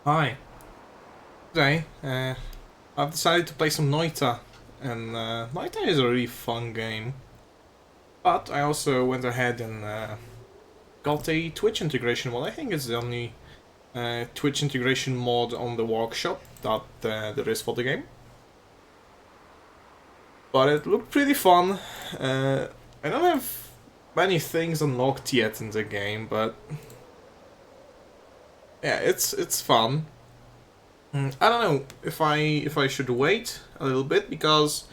Hi. Today, I've decided to play some Noita, and Noita is a really fun game. But I also went ahead and got a Twitch integration mod. I think it's the only Twitch integration mod on the workshop that there is for the game. But it looked pretty fun. I don't have many things unlocked yet in the game, but yeah, it's fun. I don't know if I should wait a little bit because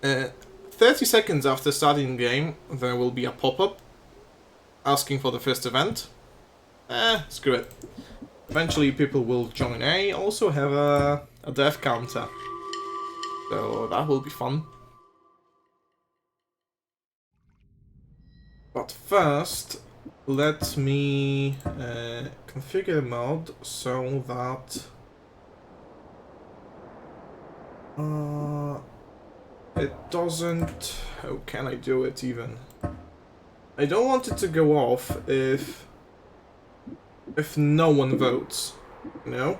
30 seconds after starting the game there will be a pop-up asking for the first event. Screw it. Eventually people will join. I also have a death counter, so that will be fun. But first, let me configure the mod so that it doesn't... How can I do it even? I don't want it to go off if no one votes, you know?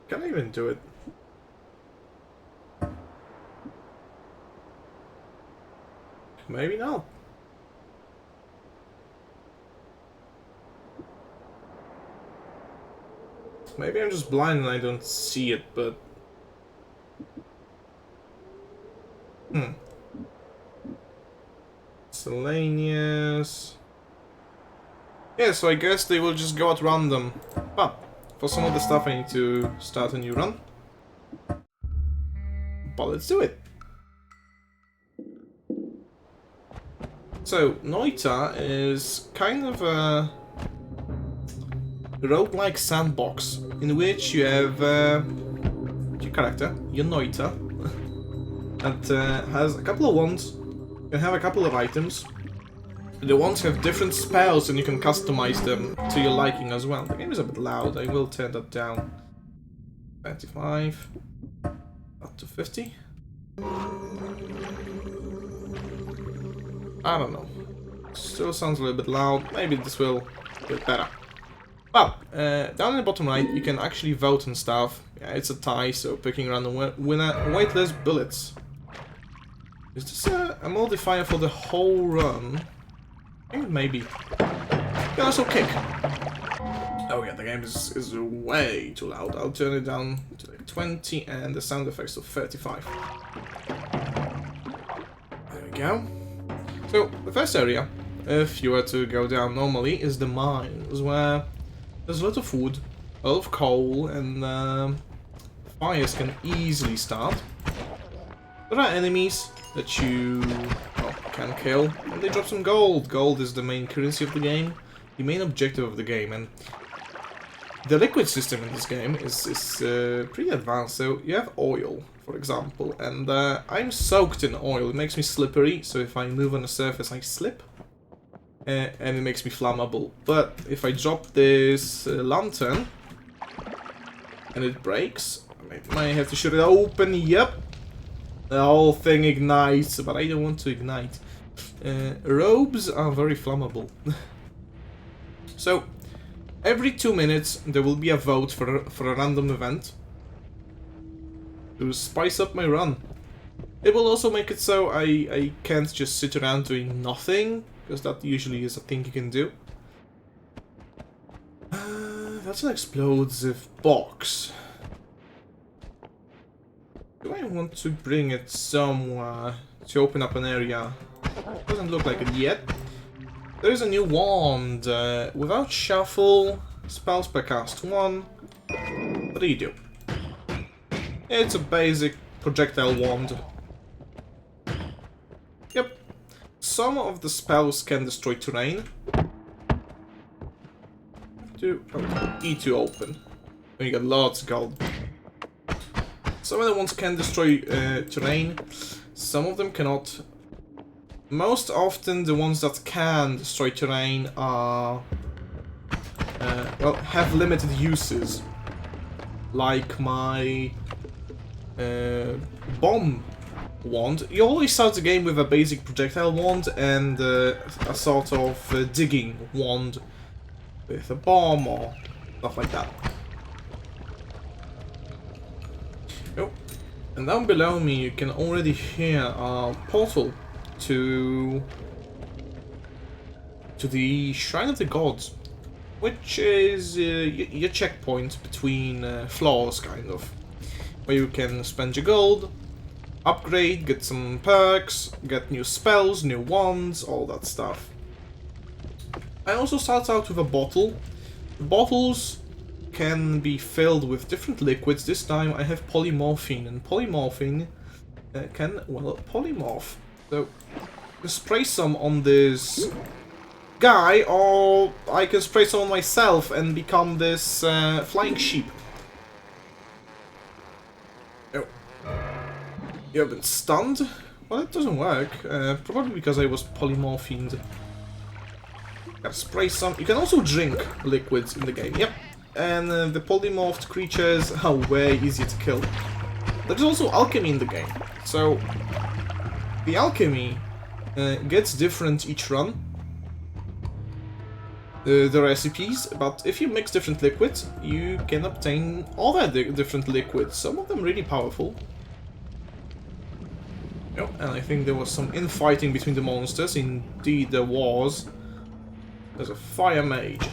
Can I even do it? Maybe not. Maybe I'm just blind and I don't see it, but... Miscellaneous... Yeah, so I guess they will just go at random. But for some of the stuff I need to start a new run. But let's do it! So, Noita is kind of a roguelike sandbox in which you have your character, your Noita, that has a couple of wands, you can have a couple of items. The wands have different spells and you can customize them to your liking as well. The game is a bit loud, I will turn that down. 25, up to 50. I don't know. Still sounds a little bit loud. Maybe this will get better. Well, down in the bottom right, you can actually vote and stuff. Yeah, it's a tie, so picking random winner, weightless bullets. Is this a modifier for the whole run? I think maybe. You can also kick. Oh yeah, the game is way too loud. I'll turn it down to like 20 and the sound effects to 35. There we go. So, the first area, if you were to go down normally, is the mines, where there's a lot of wood, a lot of coal, and fires can easily start. There are enemies that you can kill, and they drop some gold. Gold is the main currency of the game, the main objective of the game, and the liquid system in this game is pretty advanced. So you have oil, for example, and I'm soaked in oil. It makes me slippery, so if I move on the surface I slip, and it makes me flammable. But if I drop this lantern and it breaks, I might have to shoot it open. Yep, the whole thing ignites, but I don't want to ignite. Robes are very flammable. So every 2 minutes there will be a vote for a random event to spice up my run. It will also make it so I can't just sit around doing nothing, because that usually is a thing you can do. That's an explosive box. Do I want to bring it somewhere to open up an area? Doesn't look like it yet. There is a new wand. Without shuffle, spells per cast 1. What do you do? It's a basic projectile wand. Yep. Some of the spells can destroy terrain. E to open. And you get lots of gold. Some of the ones can destroy terrain. Some of them cannot. Most often the ones that can destroy terrain are well, have limited uses, like my bomb wand. You always start the game with a basic projectile wand and a sort of digging wand with a bomb or stuff like that. Oh, and down below me you can already hear a portal to the Shrine of the Gods, which is your checkpoint between floors, kind of, where you can spend your gold, upgrade, get some perks, get new spells, new wands, all that stuff. I also start out with a bottle. The bottles can be filled with different liquids. This time I have polymorphine, and polymorphine can, well, polymorph. So, you spray some on this guy, or I can spray some on myself and become this flying sheep. Oh. You have been stunned? Well, it doesn't work. Probably because I was polymorphined. Gotta spray some. You can also drink liquids in the game. Yep. And the polymorphed creatures are way easier to kill. There's also alchemy in the game. So, the alchemy gets different each run. The recipes, but if you mix different liquids, you can obtain other different liquids. Some of them really powerful. Oh, and I think there was some infighting between the monsters. Indeed, there was. There's a fire mage.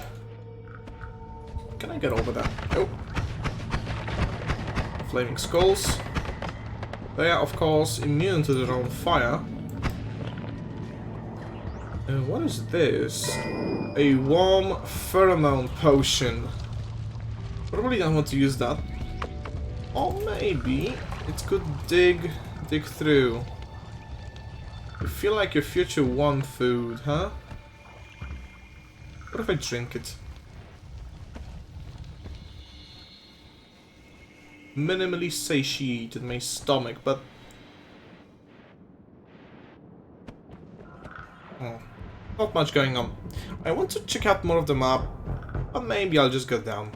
Can I get over that? Oh. Flaming skulls. They are, of course, immune to their own fire. What is this? A warm pheromone potion. Probably don't want to use that. Or maybe it could dig through. You feel like your future one food, huh? What if I drink it? Minimally satiated my stomach, but... oh, not much going on. I want to check out more of the map, but maybe I'll just go down.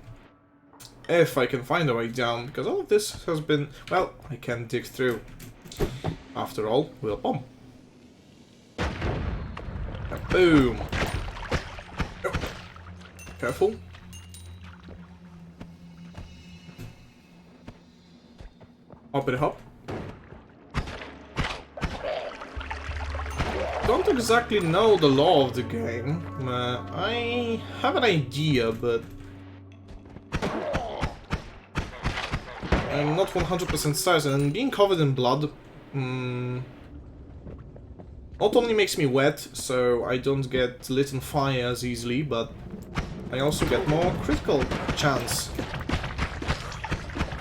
If I can find a way down, because all of this has been... well, I can dig through. After all, we'll bomb. And boom! Oh. Careful. Hoppity hop. Don't exactly know the law of the game. I have an idea, but I'm not 100% certain. And being covered in blood not only makes me wet, so I don't get lit on fire as easily, but I also get more critical chance.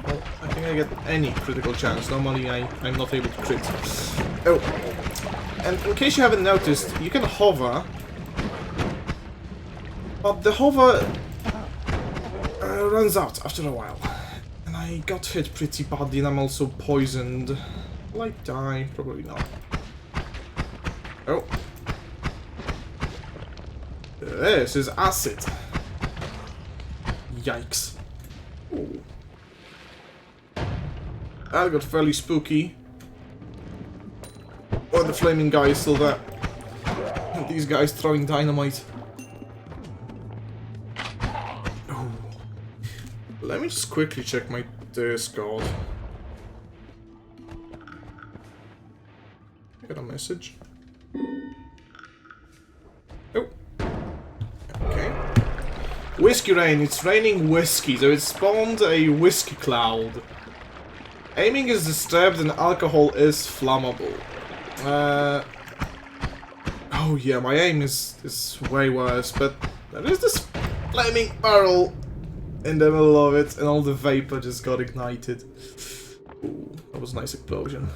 Well, I think I get any critical chance. Normally I'm not able to crit. Oh, and in case you haven't noticed, you can hover, but the hover runs out after a while. And I got hit pretty badly, and I'm also poisoned. Will I die? Probably not. Oh. This is acid. Yikes. Ooh. That got fairly spooky. Oh, the flaming guy is still there. And these guys throwing dynamite. Oh. Let me just quickly check my Discord. I got a message. Oh. Okay. Whiskey rain. It's raining whiskey, so it spawned a whiskey cloud. Aiming is disturbed and alcohol is flammable. Oh yeah, my aim is way worse, but there is this flaming barrel in the middle of it, and all the vapor just got ignited. Ooh, that was a nice explosion.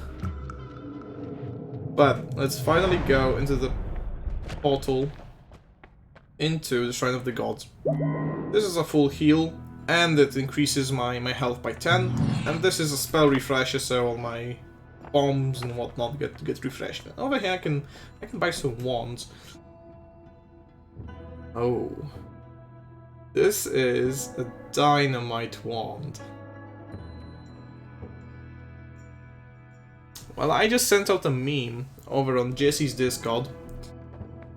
But let's finally go into the portal into the Shrine of the Gods. This is a full heal, and it increases my health by 10. And this is a spell refresher, so all my bombs and whatnot get refreshed. And over here I can buy some wands. Oh, this is a dynamite wand. Well, I just sent out a meme over on Jesse's Discord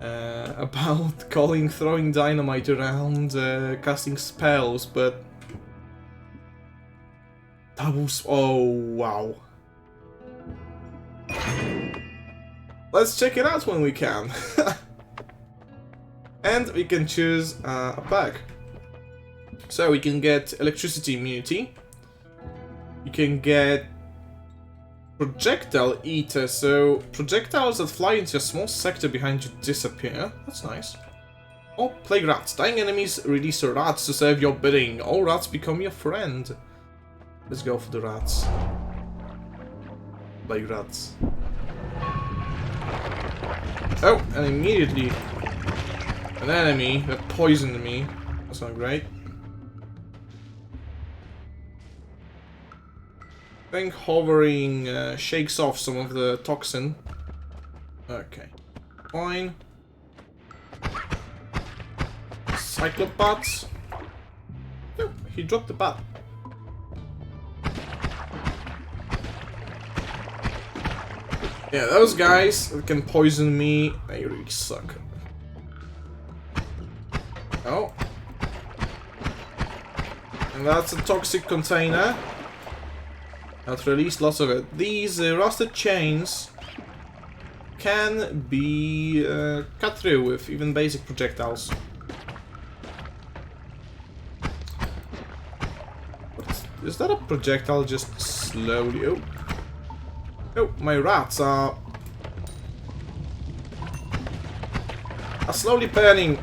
about throwing dynamite around, casting spells, but that was... oh, wow. Let's check it out when we can. And we can choose a pack. So we can get electricity immunity. You can get projectile eater, so projectiles that fly into a small sector behind you disappear. That's nice. Oh, plague rats. Dying enemies release rats to serve your bidding. All rats become your friend. Let's go for the rats. Plague rats. Oh, and immediately an enemy that poisoned me. That's not great. I think hovering shakes off some of the toxin. Okay, fine. Cyclobots. Oh, he dropped the bat. Yeah, those guys that can poison me, they really suck. Oh. And that's a toxic container. That released lots of it. These rusted chains can be cut through with even basic projectiles. Is that a projectile just slowly... oh. Oh, my rats are slowly burning.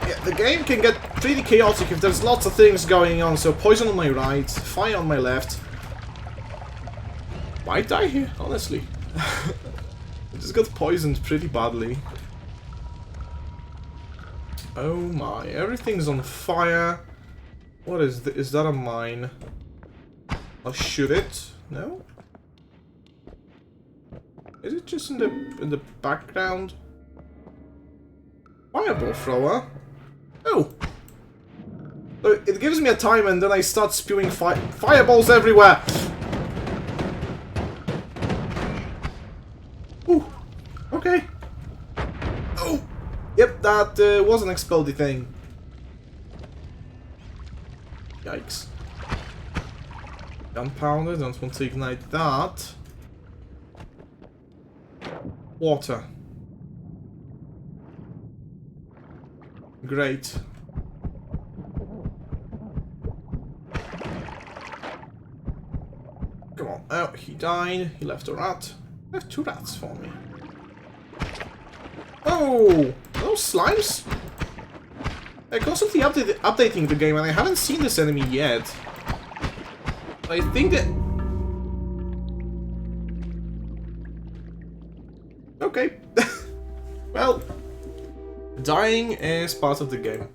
Yeah, the game can get pretty chaotic if there's lots of things going on. So poison on my right, fire on my left. Might die here, honestly. I just got poisoned pretty badly. Oh my, everything's on fire. What is this? Is that a mine? I'll shoot it. No? Is it just in the background? Fireball thrower? Oh! So it gives me a time and then I start spewing fireballs everywhere! Ooh! Okay. Oh! Yep, that was an explodey thing. Yikes. Gunpowder, don't want to ignite that. Water. Great. Come on. Oh, he died. He left a rat. I have 2 rats for me. Oh! Those slimes? They're constantly updating the game and I haven't seen this enemy yet. I think that... okay. Well, dying is part of the game.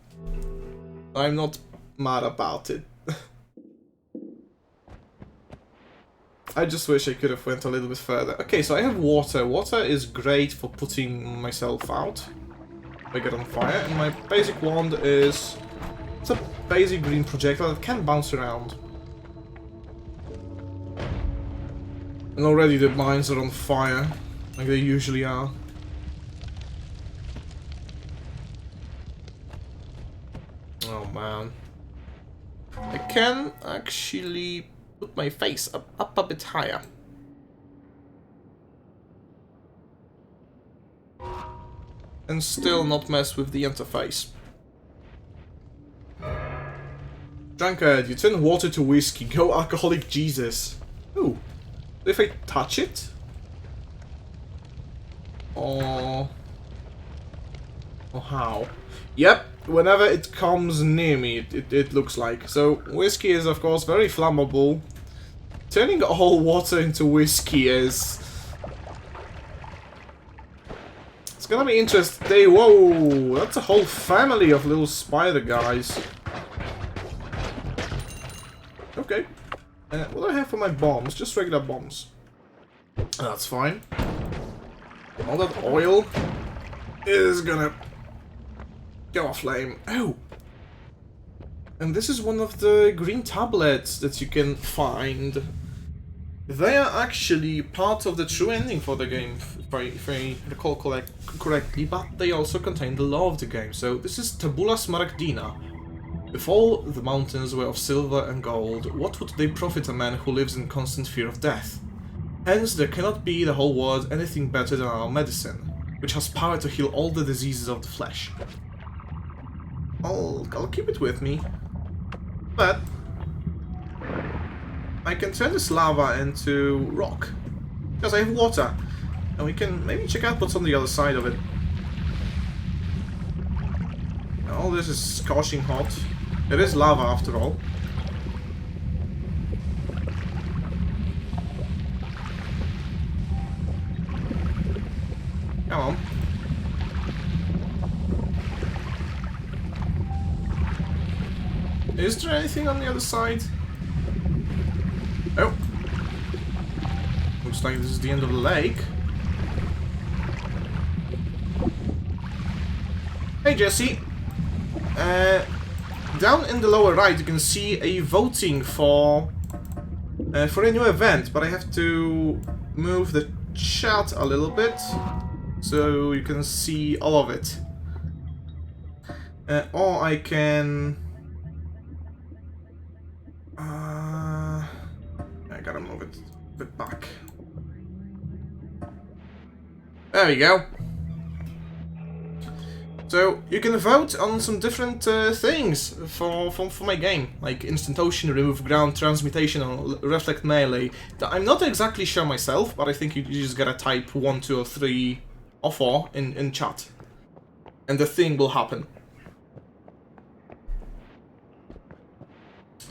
I'm not mad about it. I just wish I could have went a little bit further. Okay, so I have water. Water is great for putting myself out if I get on fire. And my basic wand is... it's a basic green projectile that can bounce around. And already the mines are on fire, like they usually are. Oh man. I can actually put my face up a bit higher. And still not mess with the interface. Drunkard, you turn water to whiskey. Go alcoholic Jesus. Ooh. If I touch it? Or how? Yep, whenever it comes near me, it looks like. So, whiskey is of course very flammable. Turning all water into whiskey is... it's gonna be interesting. Whoa, that's a whole family of little spider guys. Okay. What do I have for my bombs? Just regular bombs. That's fine. All that oil is gonna go aflame. Oh! And this is one of the green tablets that you can find. They are actually part of the true ending for the game, if I recall correctly, but they also contain the lore of the game. So this is Tabula Smaragdina. If all the mountains were of silver and gold, what would they profit a man who lives in constant fear of death? Hence, there cannot be the whole world anything better than our medicine, which has power to heal all the diseases of the flesh. I'll keep it with me, but I can turn this lava into rock, because I have water, and we can maybe check out what's on the other side of it. All this is scorching hot. It is lava after all. Come on. Is there anything on the other side? Oh. Looks like this is the end of the lake. Hey Jesse. Down in the lower right you can see a voting for a new event, but I have to move the chat a little bit so you can see all of it. Or I can... I gotta move it a bit back. There we go. So you can vote on some different things for my game, like Instant Ocean, Remove Ground, Transmutation, or Reflect Melee. I'm not exactly sure myself, but I think you just gotta type 1, 2, or 3, or 4 in chat, and the thing will happen.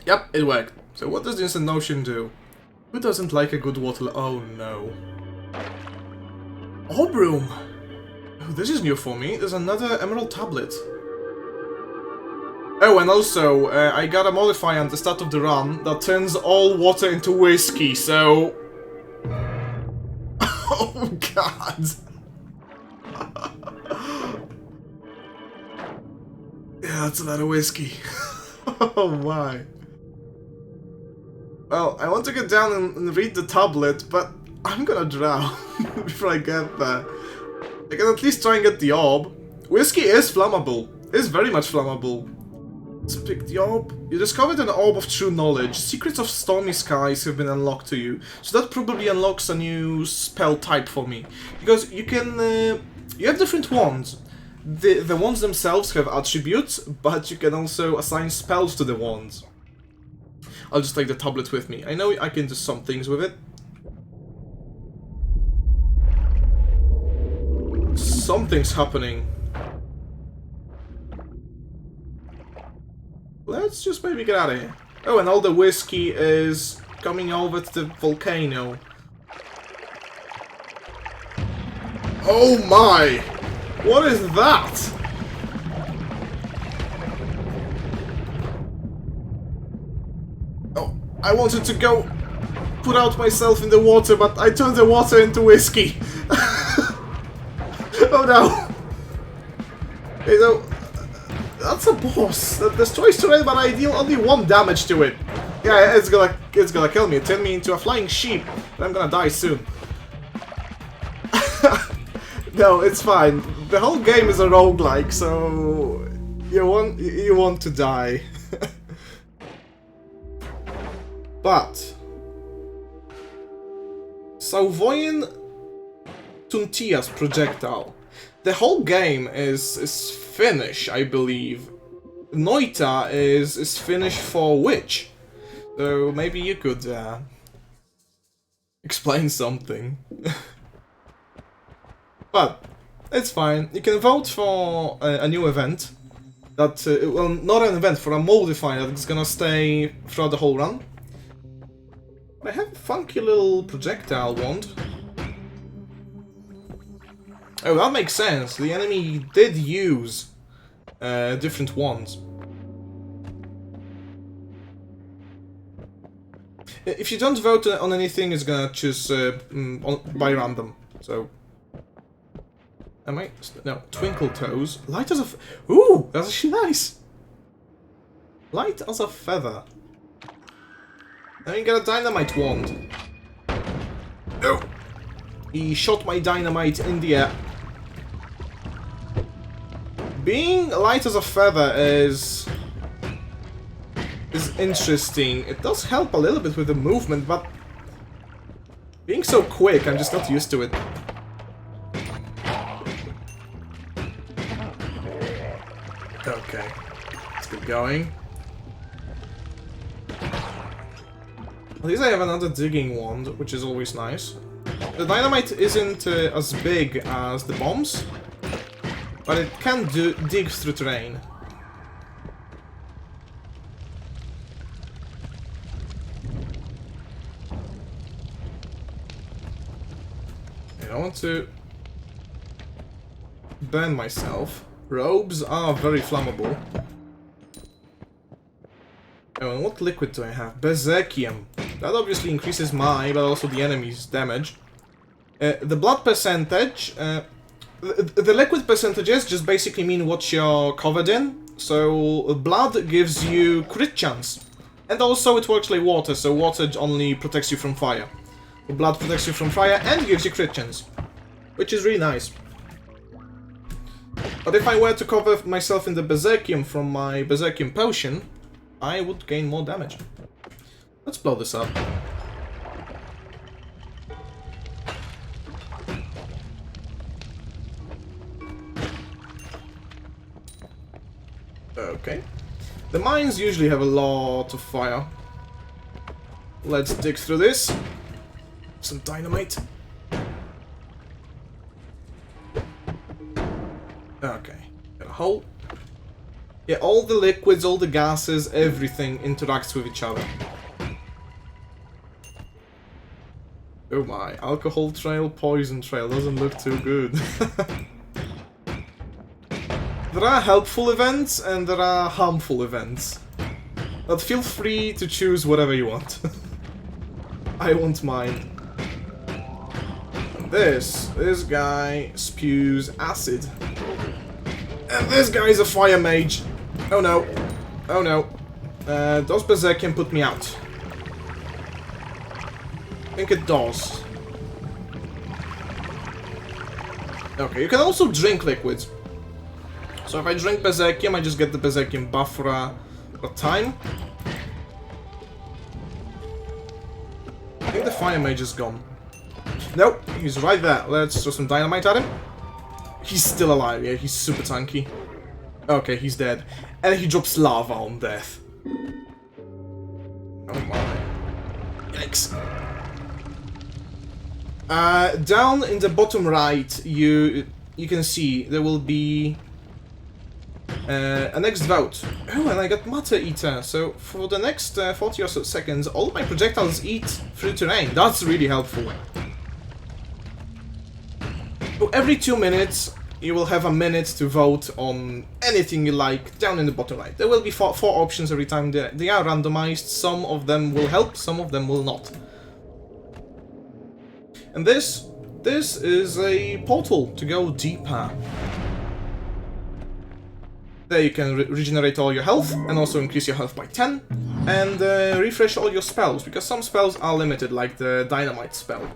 Yep, it worked. So what does the Instant Ocean do? Who doesn't like a good water? Oh no. Orb Room! Oh, this is new for me. There's another Emerald Tablet. Oh, and also, I got a modifier at the start of the run that turns all water into whiskey, so... Oh god! Yeah, that's a lot of whiskey. Oh my. Well, I want to get down and read the tablet, but I'm gonna drown before I get there. I can at least try and get the orb. Whiskey is flammable. It's very much flammable. Let's pick the orb. You discovered an orb of true knowledge. Secrets of stormy skies have been unlocked to you. So that probably unlocks a new spell type for me. Because you can... you have different wands. The wands themselves have attributes, but you can also assign spells to the wands. I'll just take the tablet with me. I know I can do some things with it. Something's happening. Let's just maybe get out of here. Oh, and all the whiskey is coming over to the volcano. Oh my! What is that? Oh, I wanted to go put out myself in the water, but I turned the water into whiskey. Oh no! You know, that's a boss that destroys terrain, but I deal only 1 damage to it. Yeah, it's gonna kill me. It turned me into a flying sheep, and I'm gonna die soon. No, it's fine. The whole game is a roguelike, so you want to die. But Sauvoyan Tuntia's projectile. The whole game is Finnish, I believe. Noita is Finnish for witch. So maybe you could explain something. But it's fine. You can vote for a new event. That well, not an event, for a modifier that's gonna stay throughout the whole run. I have a funky little projectile wand. Oh, that makes sense. The enemy did use different wands. If you don't vote on anything, it's gonna choose by random. So, am I? No, Twinkle Toes. Light as a. Ooh, that's actually nice. Light as a feather. And you get a dynamite wand. Oh! He shot my dynamite in the air. Being light as a feather is interesting. It does help a little bit with the movement, but being so quick, I'm just not used to it. Okay, let's get going. At least I have another digging wand, which is always nice. The dynamite isn't as big as the bombs, but it can dig through terrain. I don't want to burn myself. Robes are very flammable. Oh, and what liquid do I have? Berserkium. That obviously increases my, but also the enemy's damage. The blood percentage... the liquid percentages just basically mean what you're covered in. So, blood gives you crit chance. And also it works like water, so water only protects you from fire. Blood protects you from fire and gives you crit chance. Which is really nice. But if I were to cover myself in the Berserkium from my Berserkium potion, I would gain more damage. Let's blow this up. Okay. The mines usually have a lot of fire. Let's dig through this. Some dynamite. Okay. Got a hole. Yeah, all the liquids, all the gases, everything interacts with each other. Oh my, alcohol trail, poison trail, doesn't look too good. There are helpful events and there are harmful events. But feel free to choose whatever you want. I want mine. And this guy spews acid. And this guy is a fire mage. Oh no. Oh no. Does Berserkium put me out? I think it does. Okay, you can also drink liquids. So if I drink Berserkium, I just get the Berserkium buff for a time. I think the fire mage is gone. Nope, he's right there. Let's throw some dynamite at him. He's still alive, yeah, he's super tanky. Okay, he's dead. And he drops lava on death. Oh my. Yikes. Down in the bottom right, you can see there will be a next vote. Oh, and I got Matter Eater. So for the next 40 or so seconds, all my projectiles eat through terrain. That's really helpful. So every 2 minutes, you will have a minute to vote on anything you like down in the bottom right. There will be four options every time. They are randomized. Some of them will help, some of them will not. And this is a portal to go deeper. There you can regenerate all your health and also increase your health by 10 and refresh all your spells, because some spells are limited, like the dynamite spell.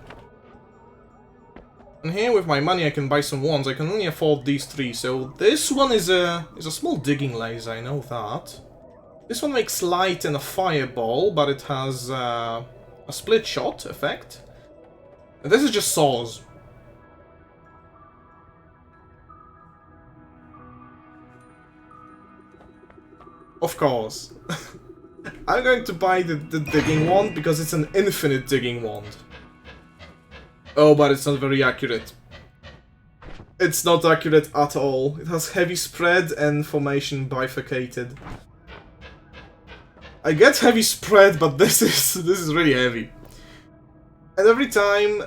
And here with my money I can buy some wands. I can only afford these 3, so this one is a small digging laser, I know that. This one makes light and a fireball, but it has a split shot effect. And this is just saws. Of course. I'm going to buy the digging wand because it's an infinite digging wand. Oh, but it's not very accurate. It's not accurate at all. It has heavy spread and formation bifurcated. I get heavy spread, but this is really heavy. And every time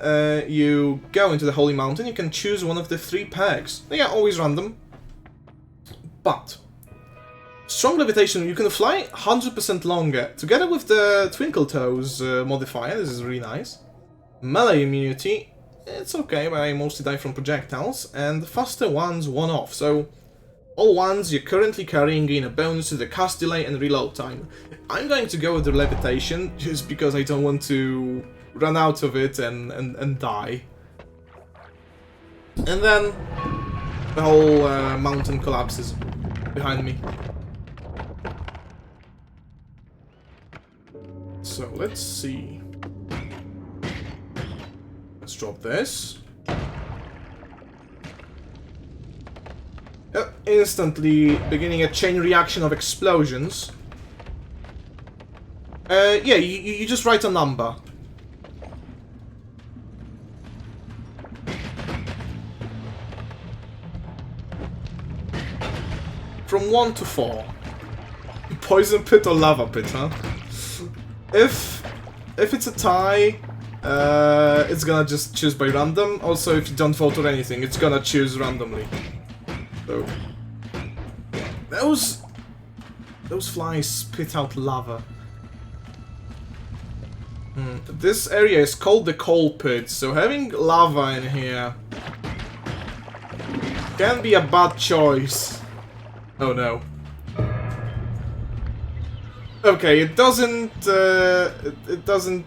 you go into the Holy Mountain, you can choose one of the 3 perks. They are always random. But strong levitation, you can fly 100% longer. Together with the Twinkle Toes modifier, this is really nice. Melee immunity, it's okay, but I mostly die from projectiles. And faster ones, 1-off. So All ones you're currently carrying gain a bonus to the cast delay and reload time. I'm going to go with the levitation, just because I don't want to run out of it and die. And then the whole mountain collapses behind me. So let's see. Let's drop this. Instantly beginning a chain reaction of explosions. Yeah, you just write a number. From 1 to 4. Poison pit or lava pit, huh? If it's a tie, it's gonna just choose by random. Also, if you don't vote or anything, it's gonna choose randomly. So those flies spit out lava. This area is called the coal pit, so having lava in here can be a bad choice. Oh no. Okay, it doesn't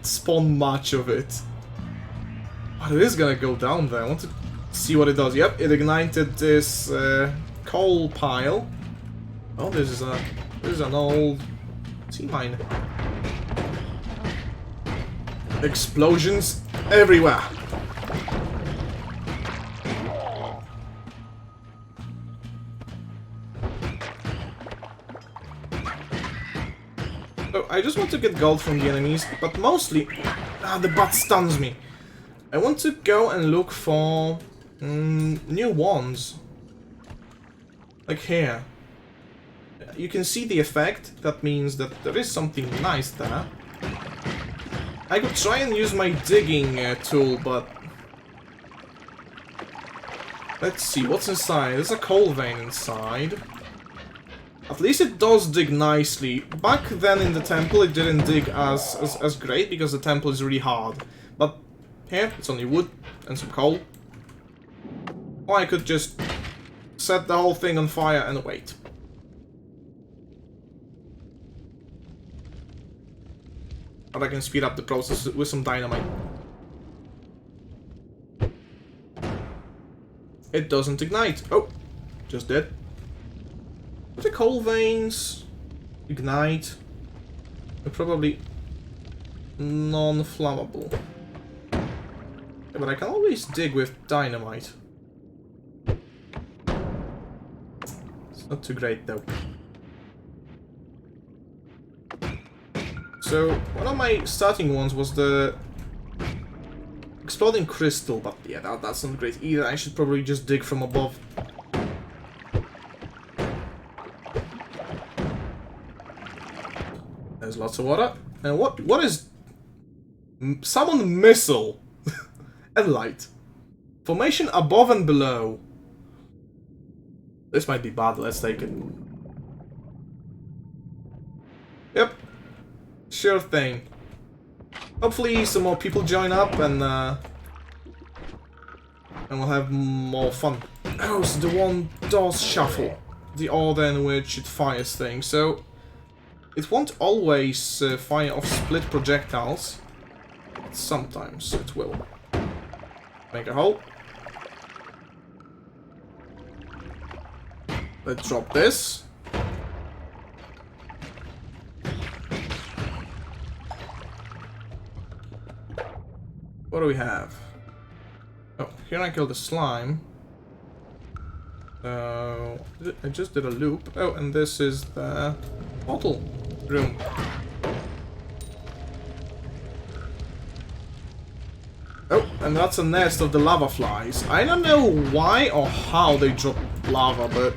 spawn much of it. But it is gonna go down there. I want to see what it does. Yep, it ignited this coal pile. Oh, this is an old sea mine. Explosions everywhere. So I just want to get gold from the enemies, but mostly the bat stuns me. I want to go and look for new wands. Like here. You can see the effect. That means that there is something nice there. I could try and use my digging tool, but... Let's see, what's inside? There's a coal vein inside. At least it does dig nicely. Back then in the temple it didn't dig as great, because the temple is really hard. But here, it's only wood and some coal. Or I could just set the whole thing on fire and wait. But I can speed up the process with some dynamite. It doesn't ignite. Oh, just did. The coal veins ignite. They're probably non-flammable. Yeah, but I can always dig with dynamite. It's not too great though. So, one of my starting ones was the exploding crystal, but yeah, that's not great either. I should probably just dig from above. There's lots of water. And what is... Summon missile and light. Formation above and below. This might be bad, let's take it. Yep. Sure thing. Hopefully some more people join up and we'll have more fun. Oh, so the one does shuffle. The order in which it fires things. So it won't always fire off split projectiles. Sometimes it will. Make a hole. Let's drop this. What do we have? Oh, here I killed the slime. I just did a loop. Oh, and this is the bottle room. Oh, and that's a nest of the lava flies. I don't know why or how they drop lava, but...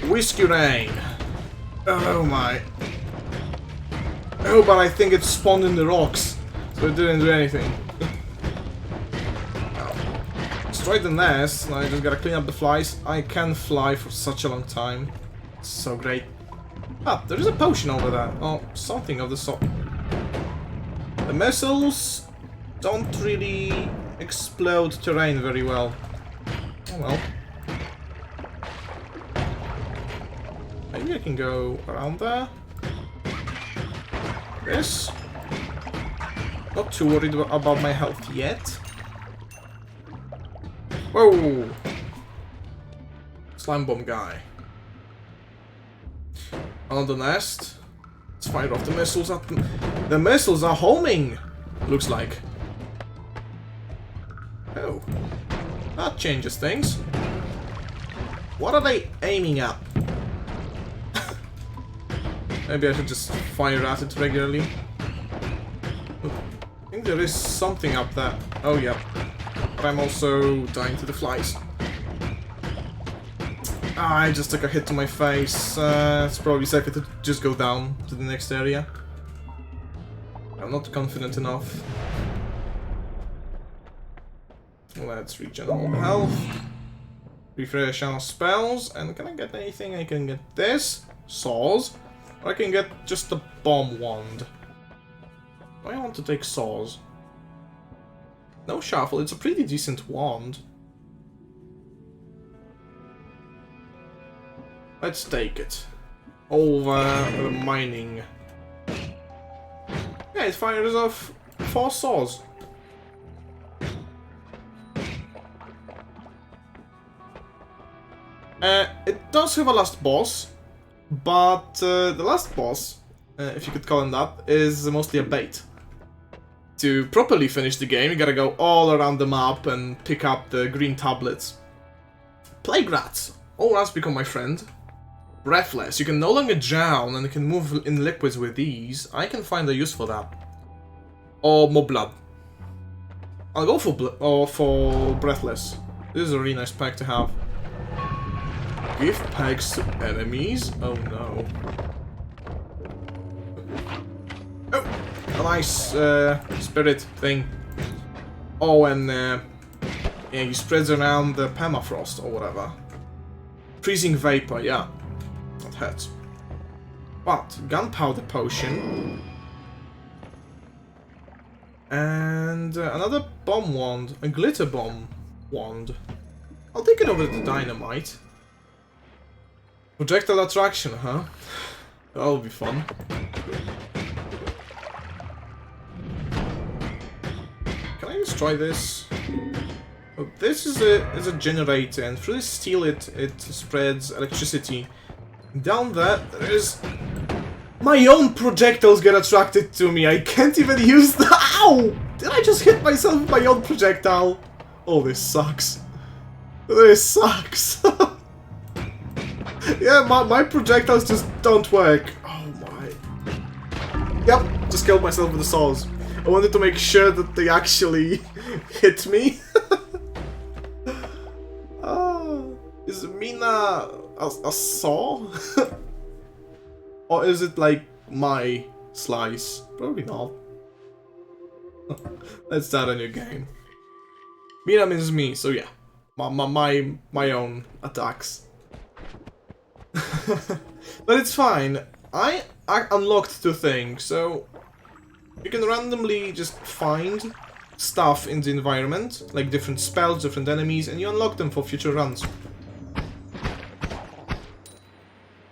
Whiskey rain. Oh my. Oh, but I think it spawned in the rocks, so it didn't do anything. Destroyed the nest, I just gotta clean up the flies. I can fly for such a long time. It's so great. Ah, there is a potion over there. Oh, something of the sort. The missiles don't really explode terrain very well. Oh well. Maybe I can go around there. This. Not too worried about my health yet. Whoa! Slime bomb guy. On the nest. Let's fire off the missiles at them. The missiles are homing! Looks like. Oh. That changes things. What are they aiming at? Maybe I should just fire at it regularly. I think there is something up there. Oh yeah. But I'm also dying to the flies. Ah, I just took a hit to my face. It's probably safer to just go down to the next area. I'm not confident enough. Let's regen all the health. Refresh our spells. And can I get anything? I can get this. Saws. Or I can get just the bomb wand. Do I want to take saws? No shuffle. It's a pretty decent wand. Let's take it. Over the mining. Yeah, it fires off 4 saws. It does have a last boss, but the last boss, if you could call him that, is mostly a bait. To properly finish the game, you gotta go all around the map and pick up the green tablets. Plague rats! All rats become my friend. Breathless. You can no longer drown and can move in liquids with ease. I can find a use for that. Or more blood. I'll go for Breathless. This is a really nice pack to have. Give packs to enemies? Oh no. Oh! A nice spirit thing. Oh, and yeah, he spreads around the permafrost or whatever. Freezing vapor, yeah. That hurts. But, gunpowder potion. And another bomb wand. A glitter bomb wand. I'll take it over to dynamite. Projectile attraction, huh? That'll be fun. Can I just try this? Oh, this is a generator, and through this steel it spreads electricity. Down there is my own projectiles get attracted to me. I can't even use the. Ow! Did I just hit myself with my own projectile? Oh, this sucks. This sucks. Yeah, my projectiles just don't work. Oh my. Yep, just killed myself with the saws. I wanted to make sure that they actually hit me. Is Mina a saw? Or is it like my slice? Probably not. Let's start a new game. Mina means me, so yeah. My own attacks. But it's fine. I unlocked 2 things, so you can randomly just find stuff in the environment, like different spells, different enemies, and you unlock them for future runs.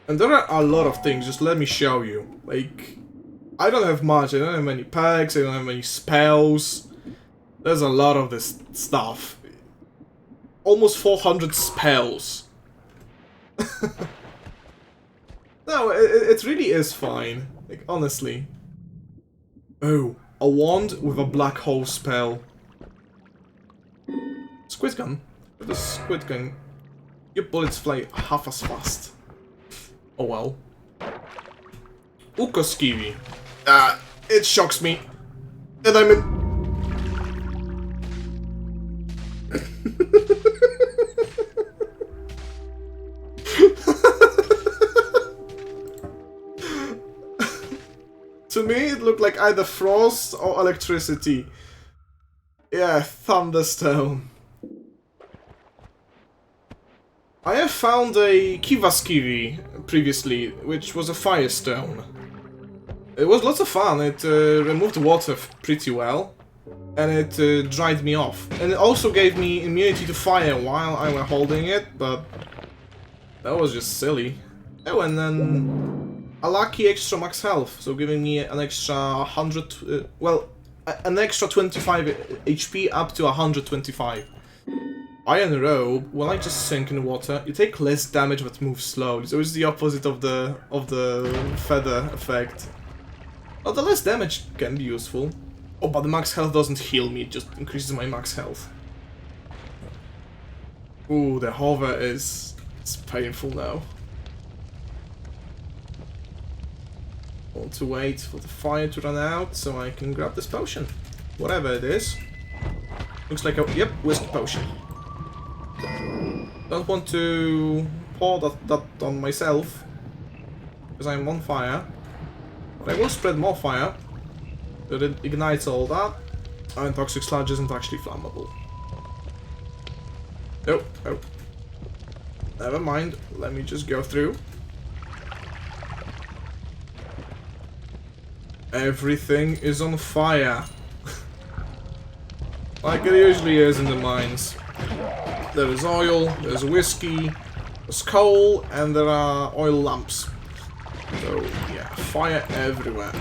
And there are a lot of things, just let me show you. Like, I don't have much, I don't have many packs, I don't have many spells. There's a lot of this stuff. Almost 400 spells. No, it really is fine. Like, honestly. Oh, a wand with a black hole spell. Squid gun? With a squid gun, your bullets fly half as fast. Oh well. Ukoskiwi. It shocks me. And I'm in... To me, it looked like either frost or electricity. Yeah, thunderstone. I have found a Kivaskivi previously, which was a firestone. It was lots of fun. It removed water pretty well. and it dried me off. And it also gave me immunity to fire while I was holding it, but that was just silly. Oh, and then a lucky extra max health, so giving me an extra 100, well, an extra 25 HP up to 125. Iron Robe, when I just sink in water, you take less damage but move slowly, so it's the opposite of the feather effect. Well, the less damage can be useful. Oh, but the max health doesn't heal me, it just increases my max health. Ooh, the hover is... it's painful now. I want to wait for the fire to run out so I can grab this potion. Whatever it is. Looks like a... yep, whiskey potion. Don't want to pour that on myself, because I'm on fire. But I will spread more fire, but it ignites all that, and toxic sludge isn't actually flammable. Oh, oh. Never mind, let me just go through. Everything is on fire. Like it usually is in the mines. There is oil, there's whiskey, there's coal, and there are oil lamps. So, yeah, fire everywhere.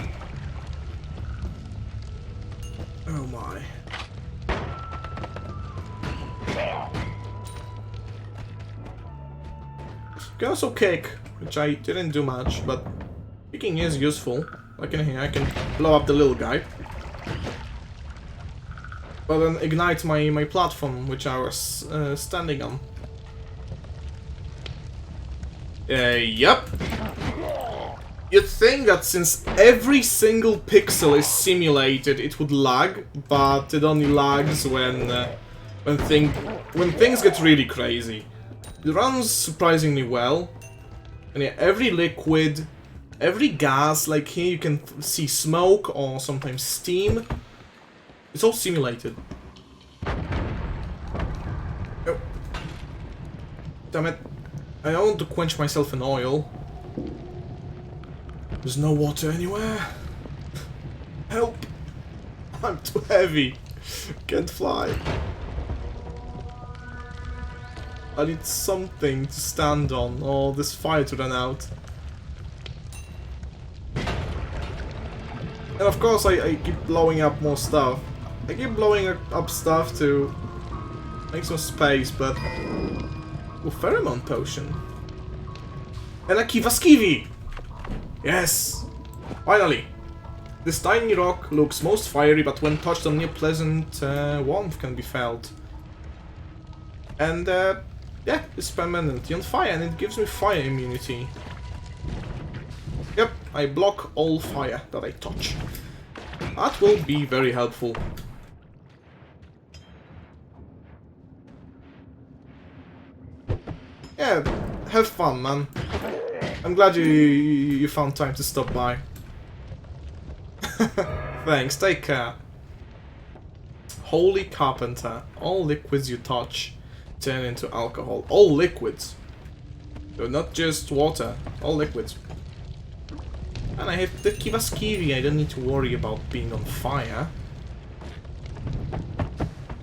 Oh my. Can also kick, which I didn't do much, but kicking is useful. Like in here, I can blow up the little guy. But then ignite my platform, which I was standing on. Yep. You'd think that since every single pixel is simulated, it would lag, but it only lags when things get really crazy. It runs surprisingly well, and yeah, every liquid, every gas, like here you can see smoke or sometimes steam. It's all simulated. Oh. Damn it. I don't want to quench myself in oil. There's no water anywhere. Help! I'm too heavy. Can't fly. I need something to stand on, or this fire to run out. And of course I keep blowing up more stuff. I keep blowing up stuff to make some space, but... oh, pheromone potion. And a Kivaskivi! Yes! Finally! This tiny rock looks most fiery, but when touched on near, pleasant warmth can be felt. And yeah, it's permanently on fire, and it gives me fire immunity. Yep, I block all fire that I touch. That will be very helpful. Yeah, have fun, man. I'm glad you found time to stop by. Thanks, take care. Holy Carpenter. All liquids you touch turn into alcohol. All liquids. So not just water, all liquids. And I have the Kivaskivi, I don't need to worry about being on fire.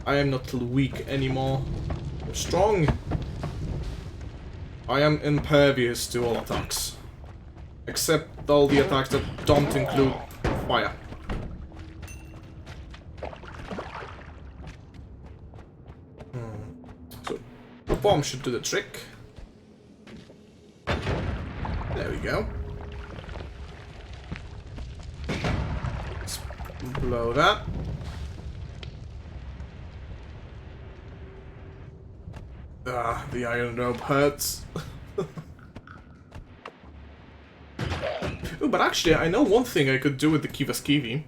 I am not weak anymore. I'm strong. I am impervious to all attacks. Except all the attacks that don't include fire. So, the bomb should do the trick. There we go. Let's blow that. Ah, the iron robe hurts. Oh, but actually, I know one thing I could do with the Kivaskivi.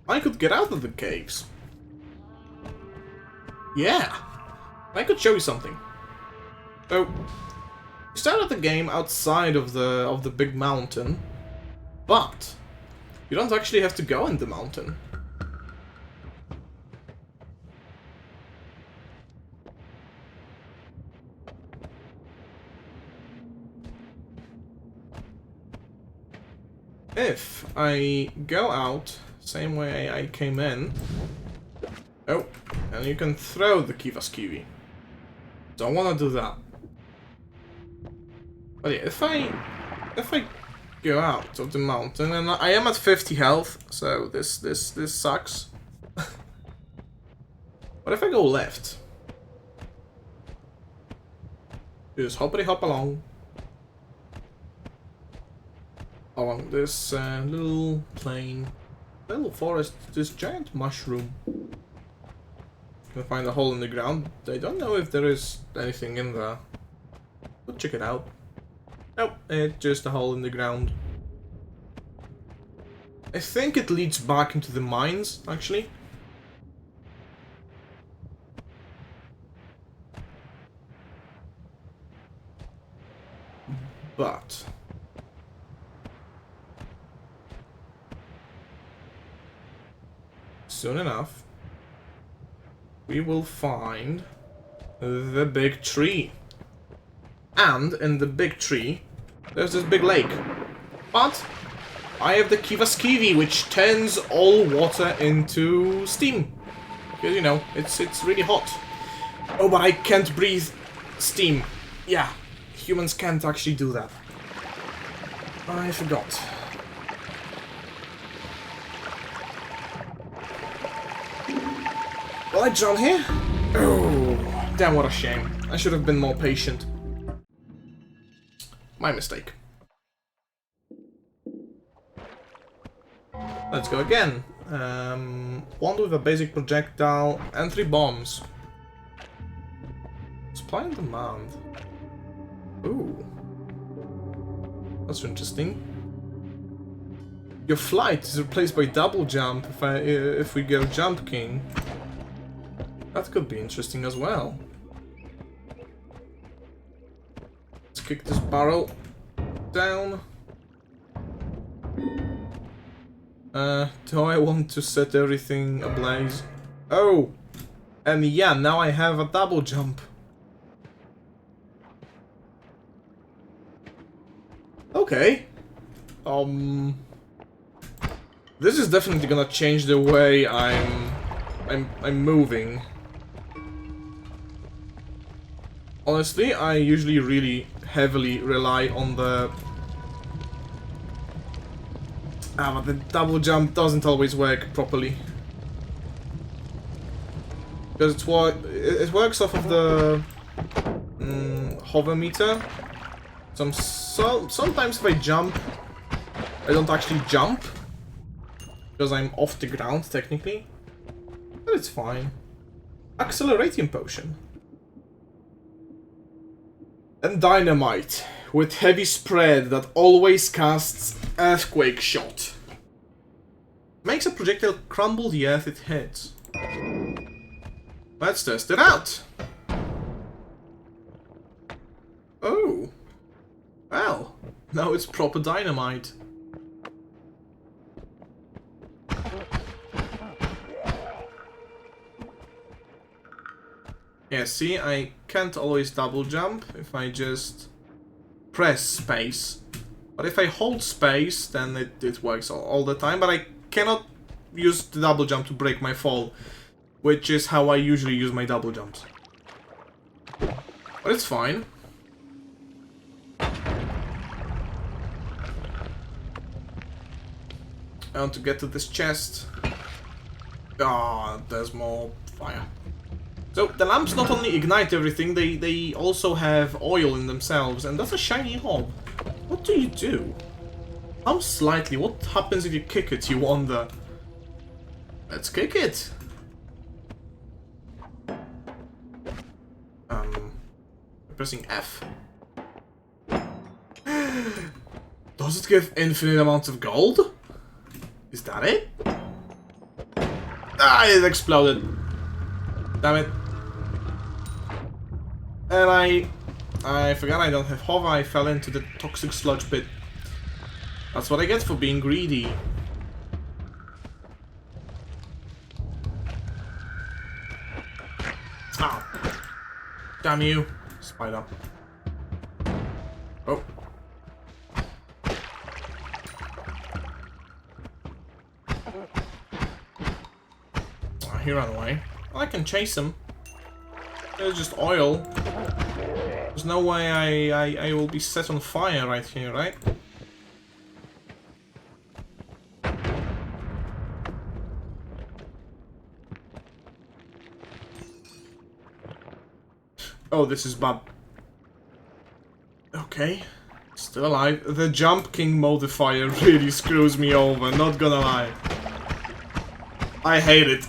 I could get out of the caves. Yeah! I could show you something. So, you start the game outside of the big mountain, but you don't actually have to go in the mountain. If I go out Same way I came in. Oh, and you can throw the Kivas Kiwi. Don't want to do that. But yeah, if I go out of the mountain, and I am at 50 health, so this sucks. But if I go left, just hoppity hop along this little plain, little forest, this giant mushroom. Gonna find a hole in the ground. I don't know if there is anything in there. We'll check it out. Nope, it's just a hole in the ground. I think it leads back into the mines, actually. But soon enough, we will find the big tree. And in the big tree, there's this big lake. But I have the Kivas Kiwi, which turns all water into steam. Because, you know, it's really hot. Oh, but I can't breathe steam. Yeah, humans can't actually do that. I forgot. Will I drown here? Oh, damn, what a shame. I should have been more patient. My mistake. Let's go again. Wand with a basic projectile and 3 bombs. Supply and demand. Ooh. That's interesting. Your flight is replaced by double jump if we go Jump King. That could be interesting as well. Let's kick this barrel down. Do I want to set everything ablaze? Oh! And yeah, now I have a double jump. Okay. This is definitely gonna change the way I'm moving. Honestly, I usually really heavily rely on the... but the double jump doesn't always work properly. Because it works off of the hover meter. Sometimes if I jump, I don't actually jump. Because I'm off the ground, technically. But it's fine. Accelerating potion. And dynamite, with heavy spread that always casts earthquake shot. Makes a projectile crumble the earth it hits. Let's test it out. Oh. Well, now it's proper dynamite. Yeah, see, I can't always double jump if I just press space. But if I hold space, then it works all the time. But I cannot use the double jump to break my fall, which is how I usually use my double jumps. But it's fine. I want to get to this chest. Ah, there's more fire. So, the lamps not only ignite everything, they also have oil in themselves, and that's a shiny orb. What do you do? How slightly? What happens if you kick it, you wonder? Let's kick it! Pressing F. Does it give infinite amounts of gold? Is that it? Ah, it exploded. Damn it. And I forgot I don't have hover. I fell into the toxic sludge pit. That's what I get for being greedy. Ah. Damn you, spider. Oh. he ran away. Well, I can chase him. There's just oil. There's no way I will be set on fire right here, right? Oh, this is bad. Okay. Still alive. The Jump King modifier really screws me over, not gonna lie. I hate it.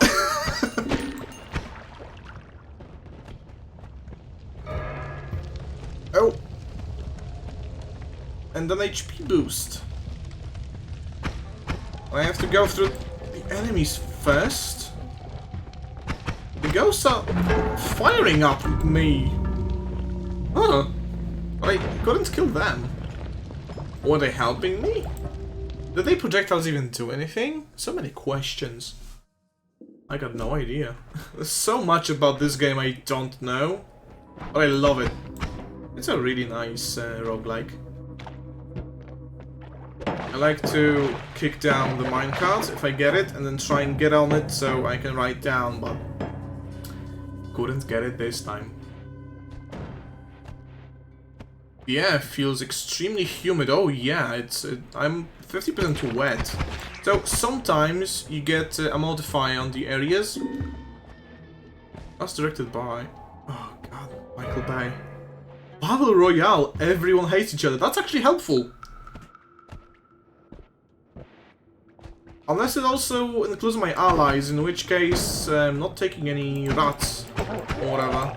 Oh. And an HP boost. I have to go through the enemies first. The ghosts are firing up at me. Huh. But I couldn't kill them. Were they helping me? Did they projectiles even do anything? So many questions. I got no idea. There's so much about this game I don't know. But I love it. It's a really nice roguelike. I like to kick down the minecart if I get it and then try and get on it so I can write down, but couldn't get it this time. Yeah, feels extremely humid. Oh yeah, I'm 50% wet. So sometimes you get a modifier on the areas. That's directed by... Oh god, Michael Bay. Battle Royale, everyone hates each other. That's actually helpful. Unless it also includes my allies, in which case I'm not taking any rats or whatever.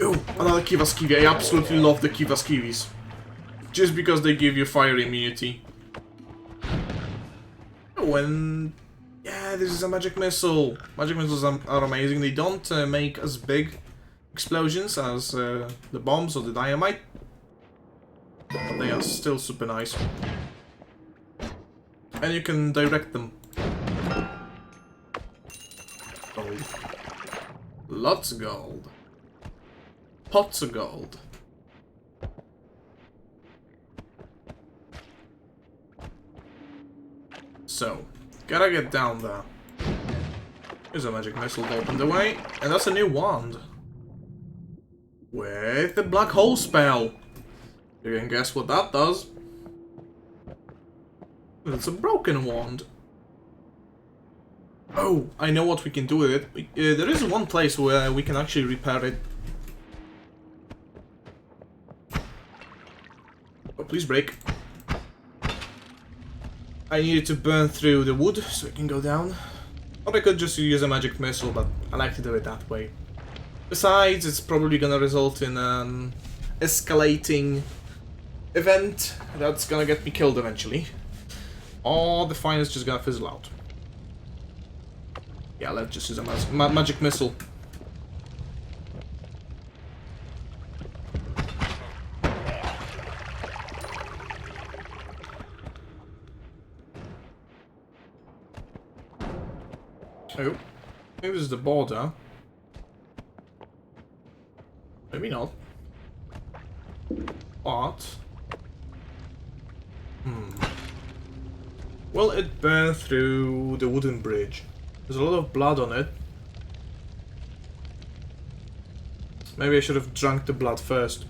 Oh, another Kivas Kiwi. I absolutely love the Kivas Kiwis. Just because they give you fire immunity. Oh, and... yeah, this is a magic missile. Magic missiles are amazing. They don't make as big explosions as the bombs or the dynamite. But they are still super nice. And you can direct them. Gold. Lots of gold. Pots of gold. So, gotta get down there. Here's a magic missile to open the way. And that's a new wand. With the black hole spell. You can guess what that does. It's a broken wand. Oh, I know what we can do with it. There is one place where we can actually repair it. Oh, please break. I needed to burn through the wood so it can go down. Or I could just use a magic missile, but I like to do it that way. Besides, it's probably gonna result in an escalating event that's gonna get me killed eventually. Or the fire is just gonna fizzle out. Yeah, let's just use a magic missile. Oh, maybe this is the border. Maybe not. But... Will it burn through the wooden bridge? There's a lot of blood on it. Maybe I should have drunk the blood first.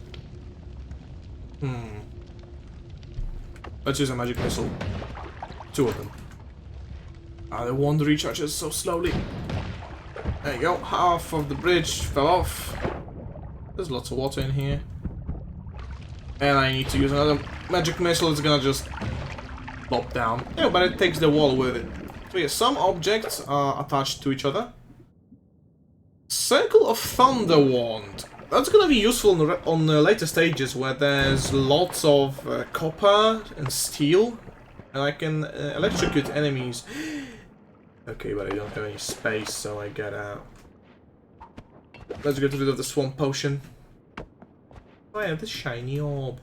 Let's use a magic missile. 2 of them. Ah, the wand recharges so slowly. There you go, half of the bridge fell off. There's lots of water in here. And I need to use another magic missile, it's gonna just plop down. Yeah, but it takes the wall with it. So yeah, some objects are attached to each other. Circle of Thunder Wand. That's gonna be useful on the later stages where there's lots of copper and steel. And I can electrocute enemies. Okay, but I don't have any space, so I gotta... Let's get rid of the swamp potion. Oh, I have this shiny orb.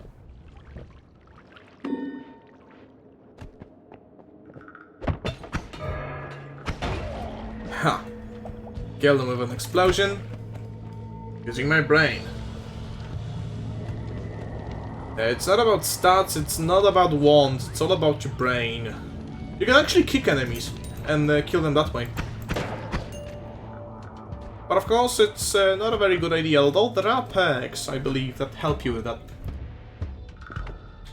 Ha! Kill them with an explosion. Using my brain. It's not about stats, it's not about wands, it's all about your brain. You can actually kick enemies and kill them that way. But of course, it's not a very good idea, although there are perks, I believe, that help you with that.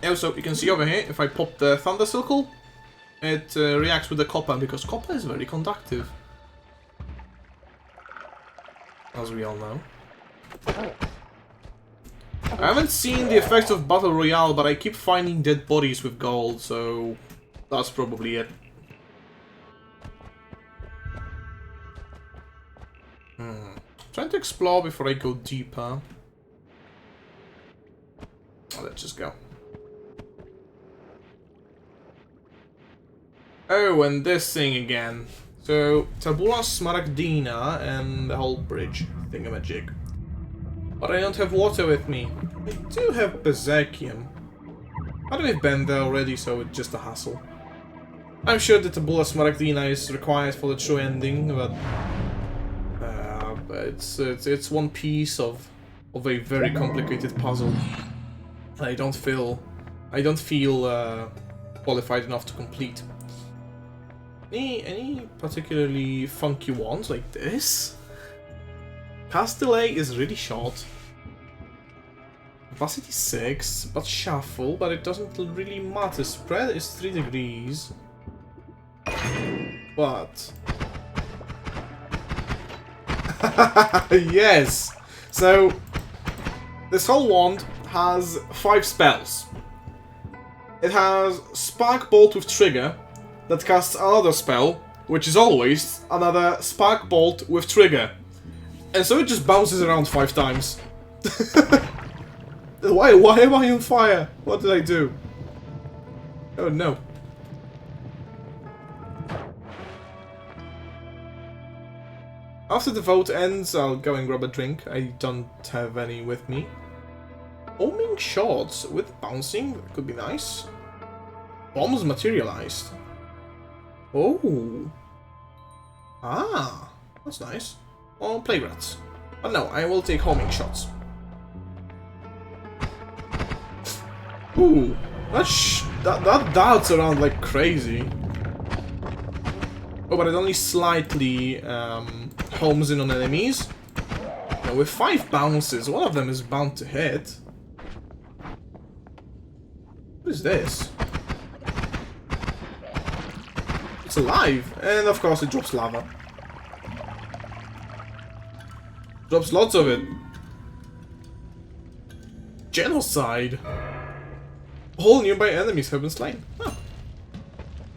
Also, you can see over here, if I pop the Thunder Circle, it reacts with the copper, because copper is very conductive. As we all know. I haven't seen the effects of Battle Royale, but I keep finding dead bodies with gold, so that's probably it. Trying to explore before I go deeper. Oh, let's just go. Oh, and this thing again. So, Tabula Smaragdina and the whole bridge thingamajig. But I don't have water with me. I do have Berserkium. But we've been there already, so it's just a hassle. I'm sure the Tabula Smaragdina is required for the true ending, but it's one piece of a very complicated puzzle. I don't feel qualified enough to complete. Any particularly funky ones like this? Cast delay is really short. Capacity 6, but shuffle, but it doesn't really matter. Spread is 3 degrees. But... yes! So, this whole wand has 5 spells. It has Spark Bolt with Trigger, that casts another spell, which is always another Spark Bolt with Trigger. And so it just bounces around 5 times. Why am I on fire? What did I do? Oh no. After the vote ends, I'll go and grab a drink. I don't have any with me. Homing shots with bouncing, that could be nice. Bombs materialized. Oh. Ah, that's nice. Or plague rats. But no, I will take homing shots. Ooh, that darts around like crazy. Oh, but it only slightly homes in on enemies. Now, with 5 bounces, one of them is bound to hit. What is this? It's alive, and of course it drops lava. Drops lots of it. Genocide. All nearby enemies have been slain. Huh.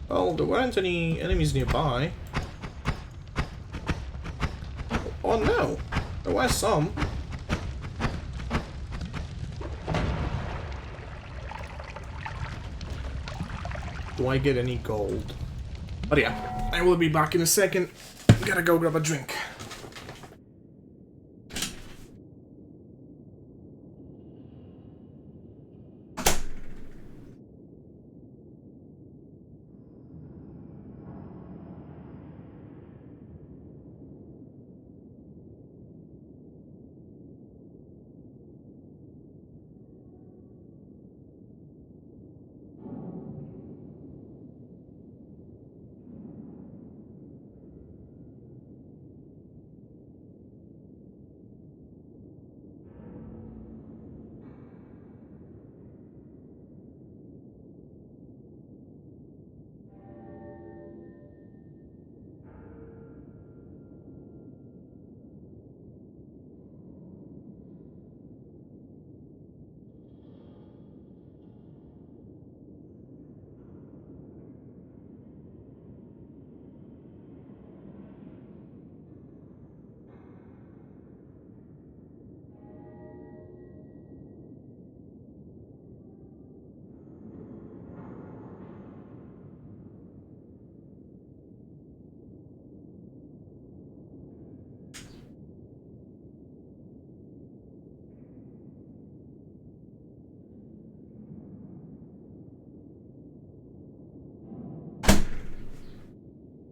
Well, there weren't any enemies nearby. Oh no, there were some. Do I get any gold? But yeah, I will be back in a second. Gotta go grab a drink.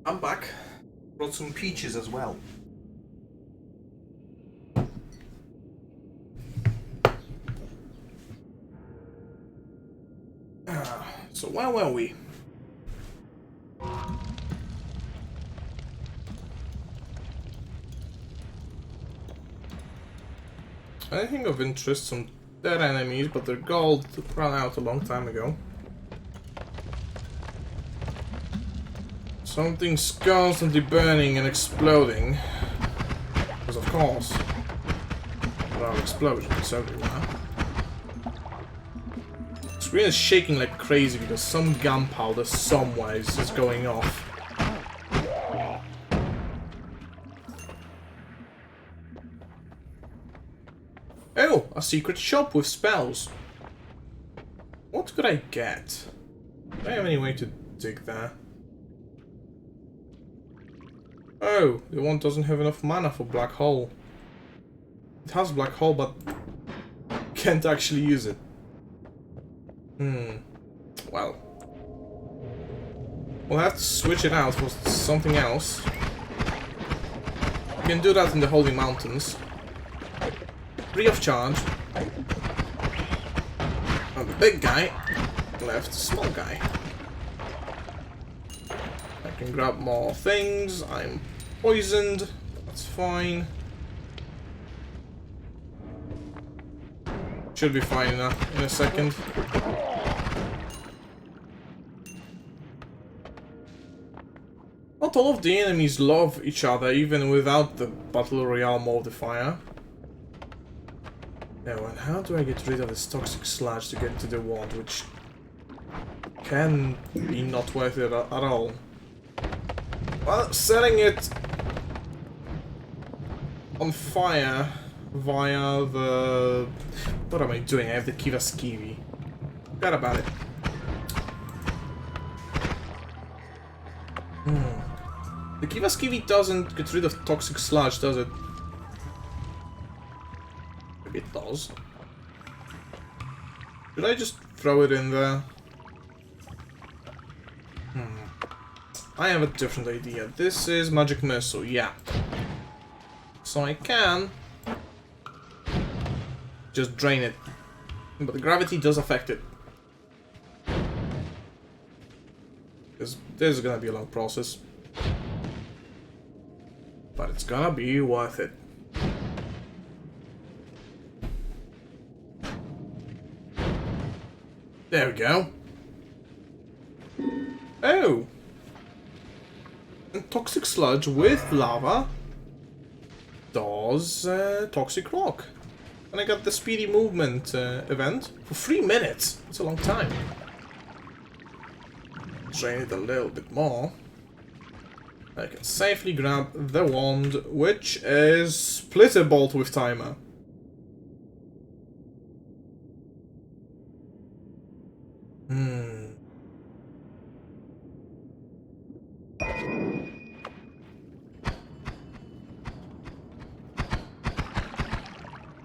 I'm back. Brought some peaches as well. So where were we? Anything of interest? Some dead enemies, but their gold ran out a long time ago. Something's constantly burning and exploding. Because of course, there are explosions everywhere. The screen is shaking like crazy because some gunpowder somewhere is just going off. Oh, a secret shop with spells. What could I get? Do I have any way to dig there? Oh, the one doesn't have enough mana for black hole. It has black hole, but can't actually use it. Well. We'll have to switch it out for something else. You can do that in the Holy Mountains. Free of charge. And the big guy left the small guy. I can grab more things. I'm poisoned. That's fine. Should be fine in a second. Not all of the enemies love each other, even without the Battle Royale modifier. Now, and how do I get rid of this toxic sludge to get to the wand, which can be not worth it at all? Well, setting it on fire via the... What am I doing? I have the Kivaskivi. Forgot about it. The Kivaskivi doesn't get rid of toxic sludge, does it? Maybe it does. Should I just throw it in there? I have a different idea. This is magic missile, yeah. So I can just drain it. But the gravity does affect it. This is gonna be a long process. But it's gonna be worth it. There we go. Oh! And toxic sludge with lava does toxic rock. And I got the speedy movement event for 3 minutes. That's a long time. Drain it a little bit more. I can safely grab the wand, which is Splitter Bolt with timer.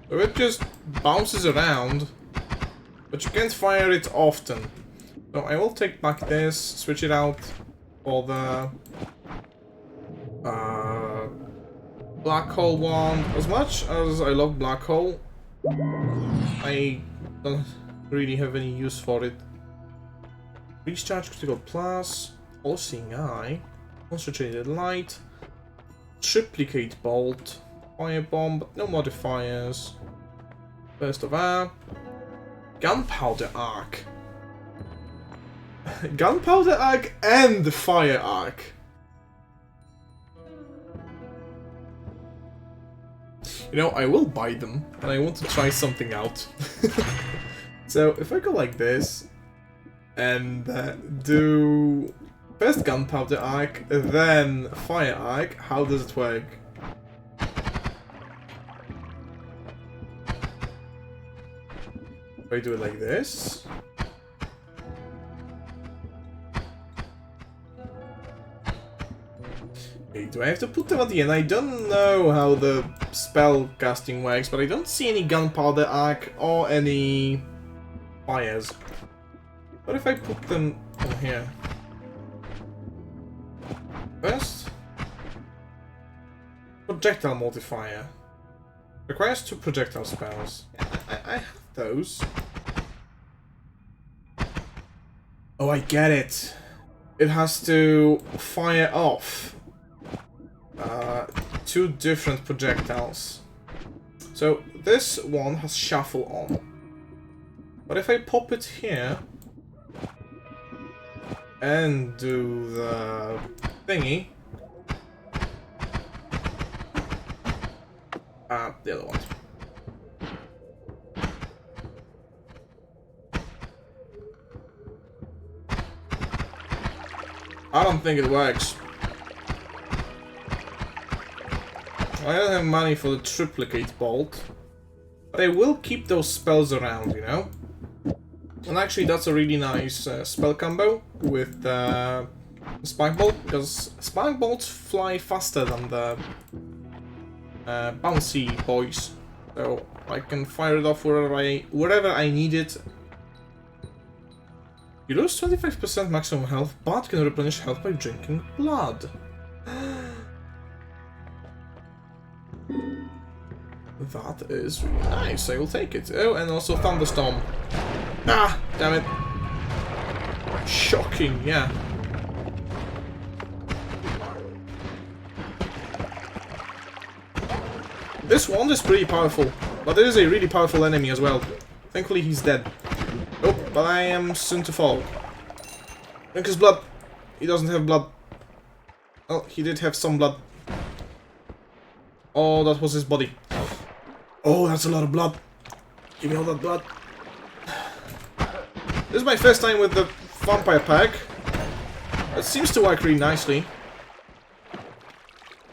So it just bounces around, but you can't fire it often. So I will take back this, switch it out for the black hole wand. As much as I love black hole, I don't really have any use for it. Recharge critical plus, all-seeing eye, concentrated light, triplicate bolt, firebomb, but no modifiers. Burst of air, gunpowder arc. Gunpowder arc and fire arc. You know, I will buy them, and I want to try something out. So, if I go like this, and do first gunpowder arc, then fire arc, how does it work? If I do it like this... Okay, do I have to put them at the end? I don't know how the spell casting works, but I don't see any gunpowder arc or any fires. What if I put them on here? First, projectile modifier. Requires 2 projectile spells. I have those. Oh, I get it. It has to fire off 2 different projectiles. So So this one has shuffle on. But if I pop it here and do the thingy, the other one. I don't think it works. I don't have money for the triplicate bolt, but I will keep those spells around, you know? And actually that's a really nice spell combo with Spike Bolt, because Spike Bolts fly faster than the bouncy boys. So I can fire it off wherever I need it. You lose 25% maximum health, but can replenish health by drinking blood. That is really nice, I will take it. Oh, and also Thunderstorm. Ah, damn it. Shocking, yeah. This one is pretty powerful, but it is a really powerful enemy as well. Thankfully he's dead. Oh, but I am soon to fall. Drink his blood. He doesn't have blood. Oh, he did have some blood. Oh, that was his body. Oh, that's a lot of blood. Give me all that blood. This is my first time with the vampire pack. It seems to work really nicely.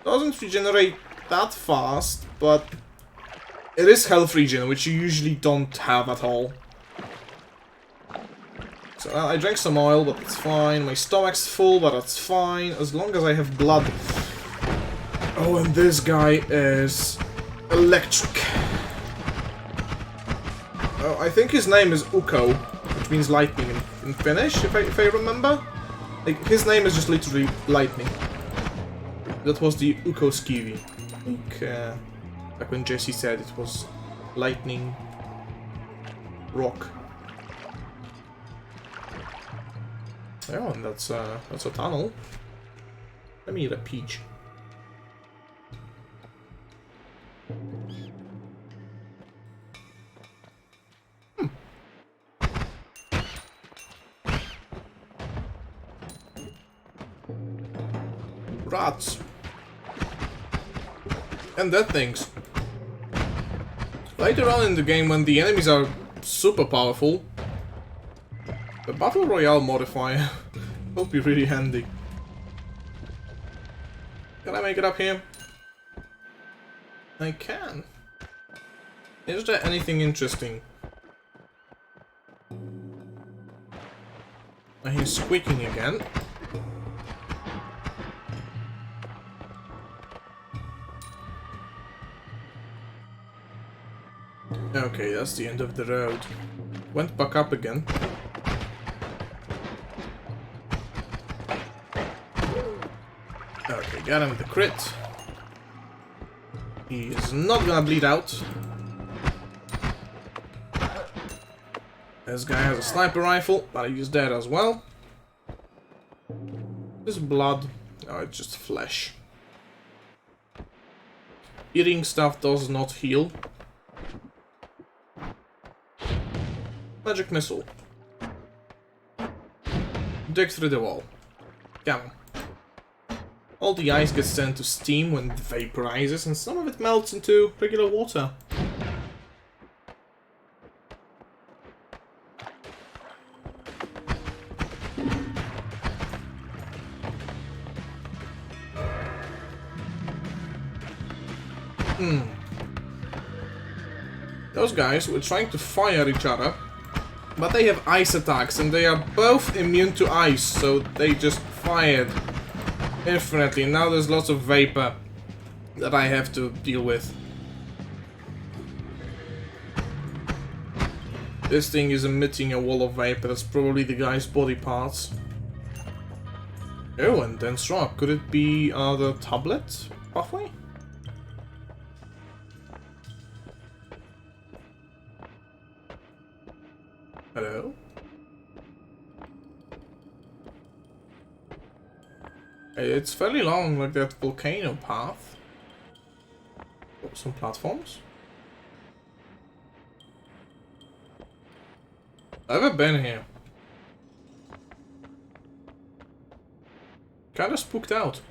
Doesn't regenerate that fast, but it is health regen, which you usually don't have at all. So I drank some oil, but it's fine. My stomach's full, but that's fine, as long as I have blood. Oh, and this guy is electric. Oh, I think his name is Uko, which means lightning in Finnish, if I remember. Like, his name is just literally lightning. That was the Uko Skivi. I think, back when Jesse said it was lightning rock. Oh, and that's a tunnel. Let me eat a peach. Rats. And dead things. Later on in the game, when the enemies are super powerful, the Battle Royale modifier will be really handy. Can I make it up here? I can. Is there anything interesting? I hear squeaking again. Okay, that's the end of the road. Went back up again. Okay, got him with the crit. He is not gonna bleed out. This guy has a sniper rifle, but he's dead as well. This blood. Oh, it's just flesh. Eating stuff does not heal. Magic missile. Dig through the wall. Come on. All the ice gets turned to steam when it vaporizes, and some of it melts into regular water. Those guys were trying to fire each other, but they have ice attacks, and they are both immune to ice, so they just fired infinitely. Now there's lots of vapor that I have to deal with. This thing is emitting a wall of vapor. That's probably the guy's body parts. Oh, and dense rock. Could it be the tablet pathway? Hello? It's fairly long, like that volcano path. Oh, some platforms. Ever been here? Kinda spooked out.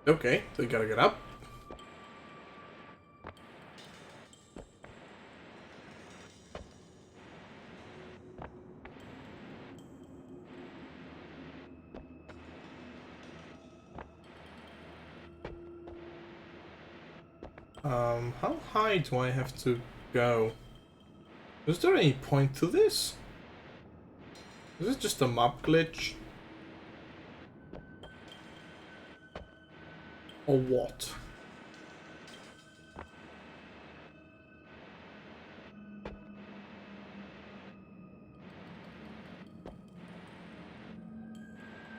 Okay, so you gotta get up. How high do I have to go? Is there any point to this? Is it just a map glitch? Or what?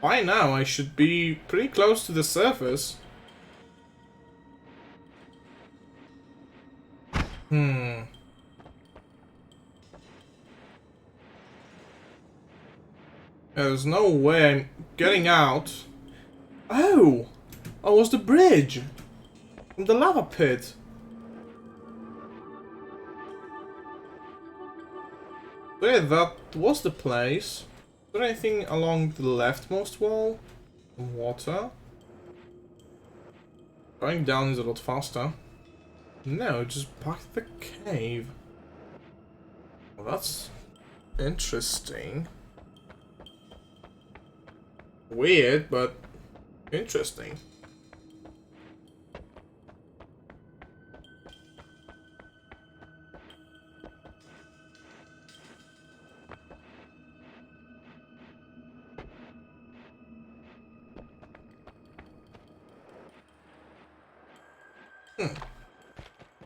By now I should be pretty close to the surface. There's no way I'm getting out. Oh! Oh, it was the bridge! From the lava pit. So yeah, that was the place. Is there anything along the leftmost wall? Water? Going down is a lot faster. No, just back to the cave. Well, that's interesting. Weird, but interesting.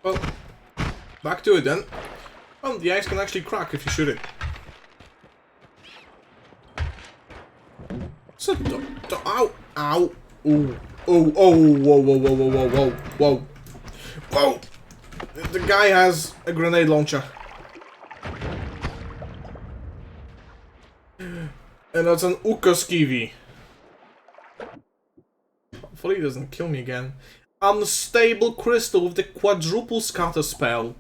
Well, back to it then. Well, the ice can actually crack if you shoot it. So, ow, ow, ooh, oh, oh, whoa, whoa, whoa, whoa, whoa, whoa, whoa, whoa! The guy has a grenade launcher. And that's an Ukoskivi. Hopefully he doesn't kill me again. Unstable crystal with the quadruple scatter spell.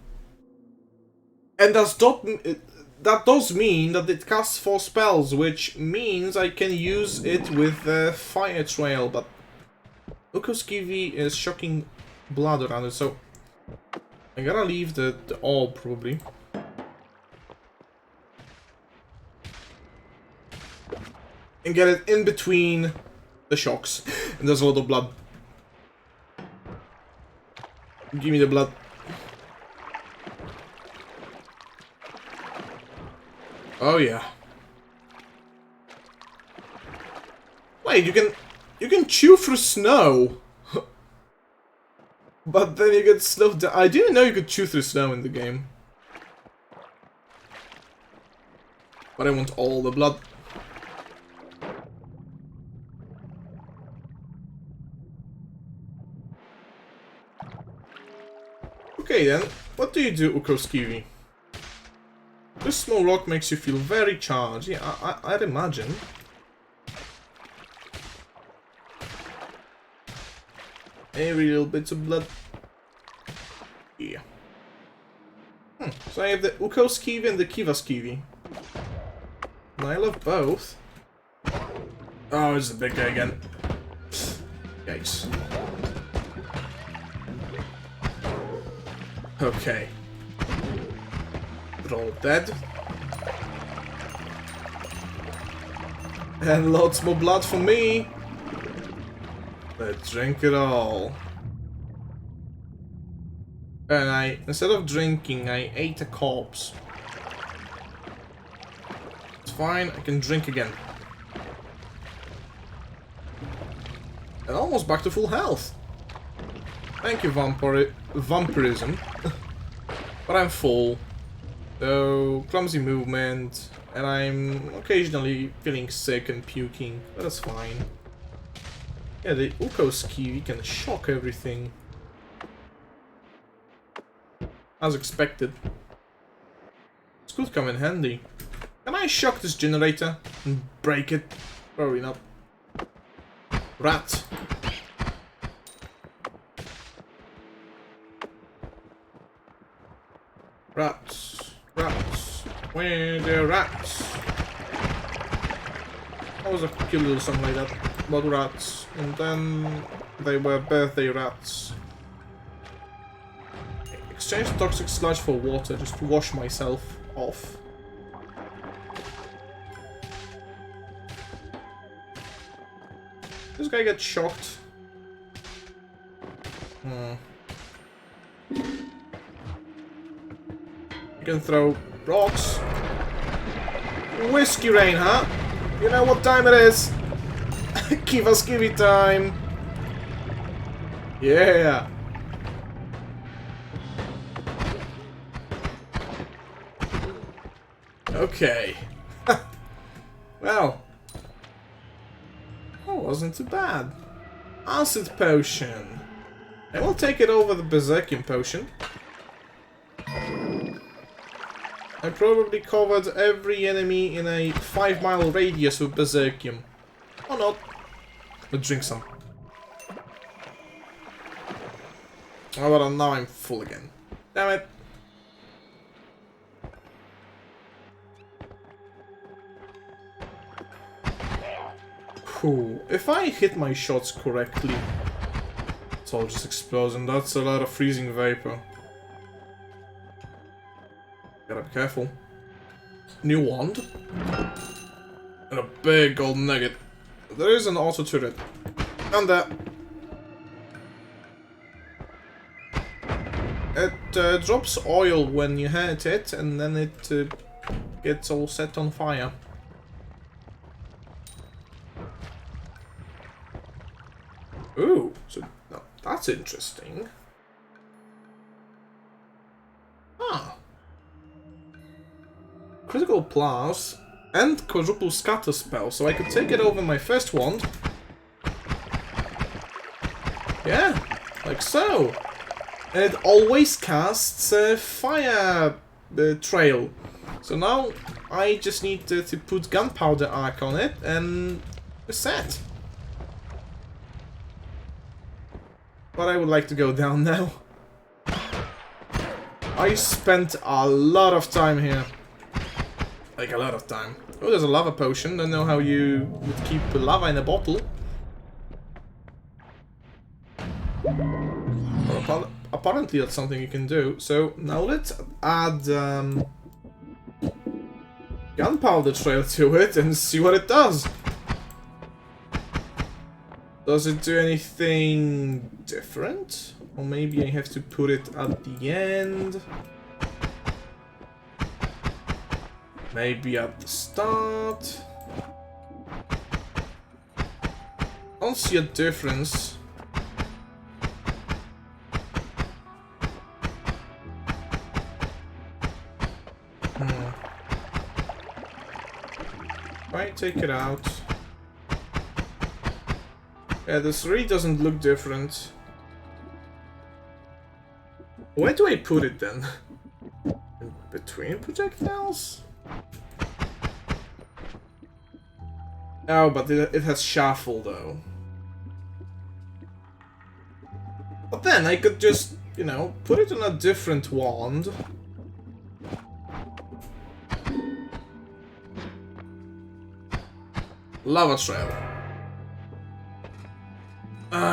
And that does mean that it casts 4 spells, which means I can use it with Fire Trail, but Ukoskivi is shocking blood around it, so I gotta leave the orb probably. And get it in between the shocks. And there's a lot of blood. Give me the blood. Oh yeah. Wait, you can chew through snow. But then you get slowed down. I didn't know you could chew through snow in the game. But I want all the blood. Okay then, what do you do, Ukoskivi? This small rock makes you feel very charged. Yeah, I'd imagine. Every little bit of blood. Yeah. So I have the Ukoskivi and the Kivaskivi. And I love both. Oh, it's the big guy again. Yikes. Okay. They're all dead. And lots more blood for me. Let's drink it all. And instead of drinking, I ate a corpse. It's fine, I can drink again. And almost back to full health. Thank you, vampirism. But I'm full. So, clumsy movement, and I'm occasionally feeling sick and puking, but that's fine. Yeah, the Ukoskivi can shock everything. As expected. This could come in handy. Can I shock this generator and break it? Probably not. Rat. Where the rats? That was a cute little song like that about rats, and then they were birthday rats. Exchange toxic sludge for water just to wash myself off. This guy gets shocked. You can throw rocks. Whiskey rain, huh? You know what time it is? Give us skivvy time. Yeah. Okay. Well, that wasn't too bad. Acid potion. I will take it over the Berserkium potion. I probably covered every enemy in a 5-mile radius with Berserkium. Or not. Let's drink some. Oh, but now I'm full again. Damn it. Cool. If I hit my shots correctly, it's all just explodes, and that's a lot of freezing vapor. Gotta be careful. New wand. And a big gold nugget. There is an auto turret. And that. It drops oil when you hit it, and then it gets all set on fire. Ooh, so now that's interesting. Ah. Critical blast and quadruple scatter spell, so I could take it over my first wand. Yeah, like so. And it always casts a fire trail. So now I just need to put gunpowder arc on it and we're set. But I would like to go down now. I spent a lot of time here. Like a lot of time. Oh, there's a lava potion. Don't know how you would keep lava in a bottle. Well, apparently that's something you can do. So now let's add gunpowder trail to it and see what it does. Does it do anything different? Or maybe I have to put it at the end? Maybe at the start? I don't see a difference. Might take it out. Yeah, this really doesn't look different. Where do I put it then? In between projectiles? Oh, but it has shuffle though. But then I could just, you know, put it on a different wand. Lava trail.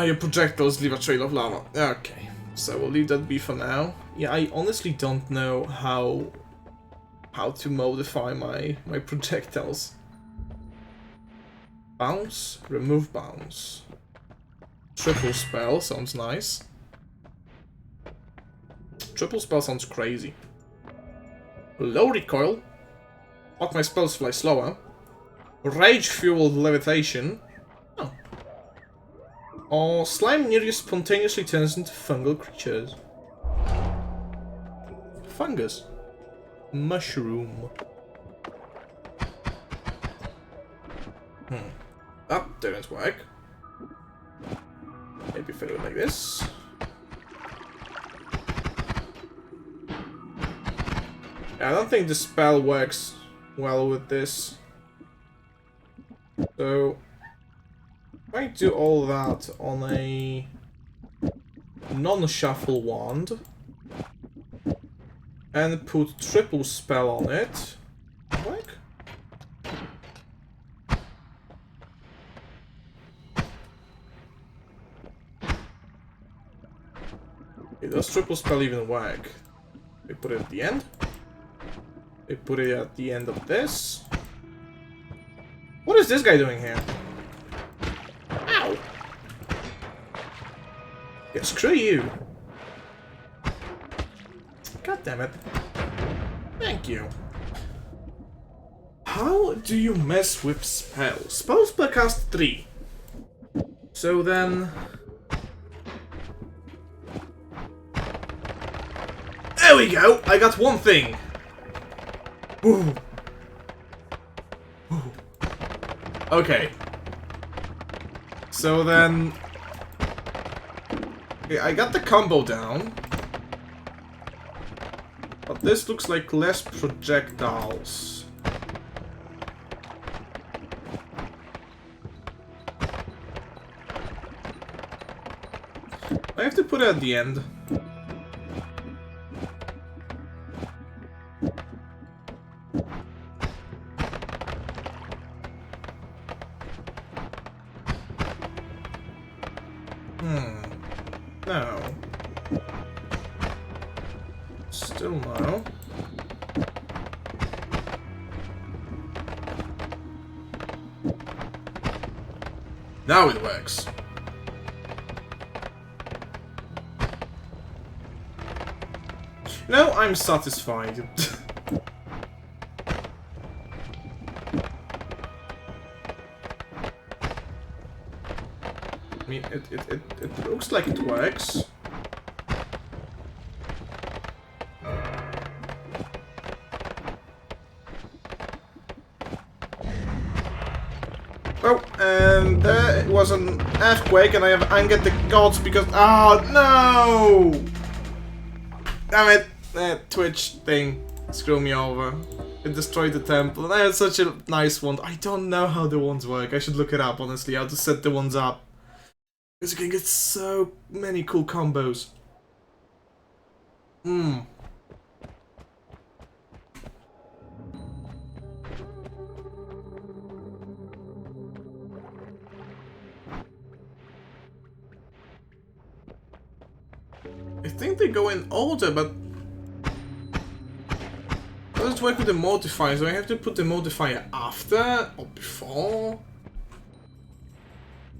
Your projectiles leave a trail of lava. Okay, so we'll leave that be for now. Yeah, I honestly don't know how to modify my projectiles. Bounce, remove bounce. Triple spell sounds nice. Triple spell sounds crazy. Low recoil. But my spells fly slower. Rage fueled levitation. Oh. Or slime near you spontaneously turns into fungal creatures. Fungus. Mushroom. That didn't work. Maybe if I do it like this. Yeah, I don't think the spell works well with this. So, if I do all that on a non-shuffle wand and put triple spell on it, Does triple spell even work? They put it at the end. They put it at the end of this. What is this guy doing here? Ow! Yeah, screw you. God damn it. Thank you. How do you mess with spells? Spells per cast 3. So then... There we go! I got one thing! Ooh. Ooh. Okay. So then... Okay, I got the combo down. But this looks like less projectiles. I have to put it at the end. No. Still no. Now it works. No, I'm satisfied. I mean, it looks like it works. Oh, and there was an earthquake, and I have angered the gods because... Oh, no! Damn it! That Twitch thing screwed me over. It destroyed the temple, and I had such a nice wand. I don't know how the wands work. I should look it up, honestly, how to set the wands up. Because you can get so many cool combos. I think they go in order, but... How does it work with the modifier? Do I have to put the modifier after or before?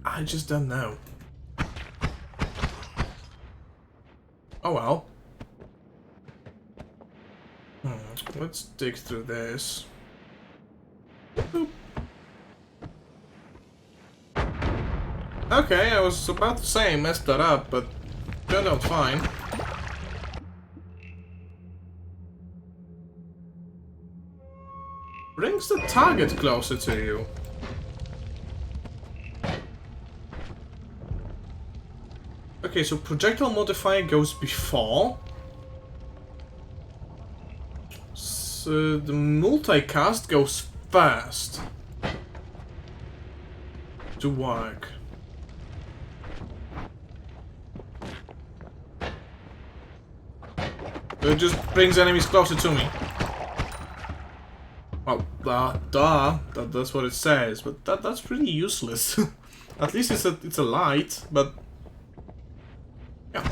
I just don't know. Oh well. Let's dig through this. Boop. Okay, I was about to say I messed that up, but turned out fine. Brings the target closer to you. Okay, so projectile modifier goes before. So the multicast goes first. To work. So it just brings enemies closer to me. Well, that's what it says, but that's pretty useless. At least it's a light, but yeah.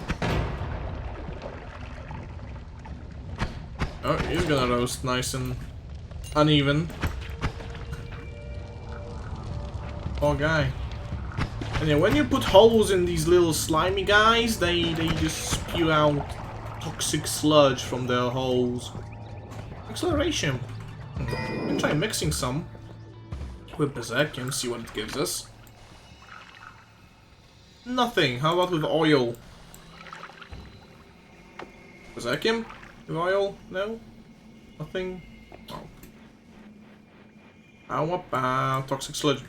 Oh, he's gonna roast nice and uneven. Poor guy. And yeah, when you put holes in these little slimy guys, they just spew out toxic sludge from their holes. Acceleration. We can try mixing some with Berserk and see what it gives us. Nothing. How about with oil? Berserkium? With oil? No? Nothing? Oh. How about toxic sludge?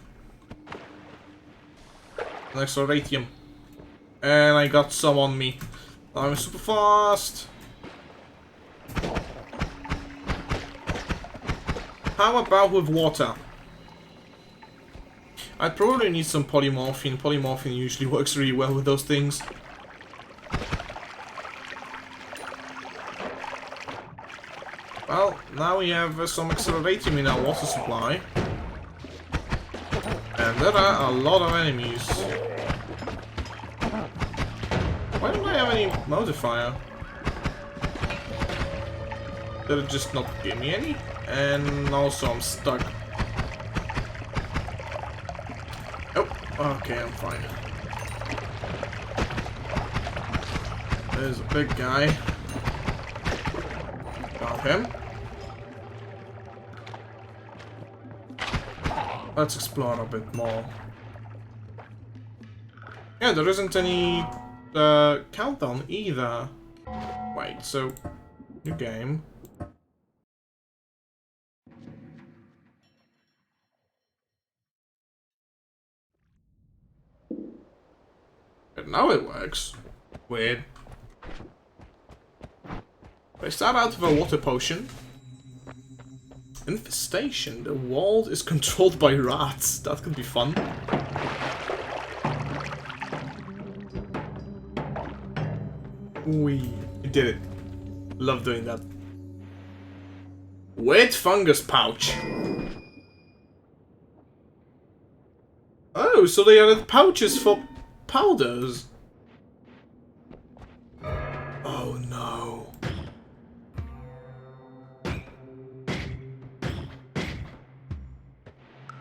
Next radium. And I got some on me. I'm super fast. How about with water? I'd probably need some polymorphine. Polymorphine usually works really well with those things. Well, now we have some accelerating in our water supply. And there are a lot of enemies. Why don't I have any modifier? Did it just not give me any? And also I'm stuck. Oh, okay, I'm fine. There's a big guy. Got him. Let's explore a bit more. Yeah, there isn't any countdown either. Wait, so new game. And now it works. Weird. I start out with a water potion. Infestation. The world is controlled by rats. That could be fun. We did it. Love doing that. Wet fungus pouch. Oh, so they added pouches for powders. Oh no.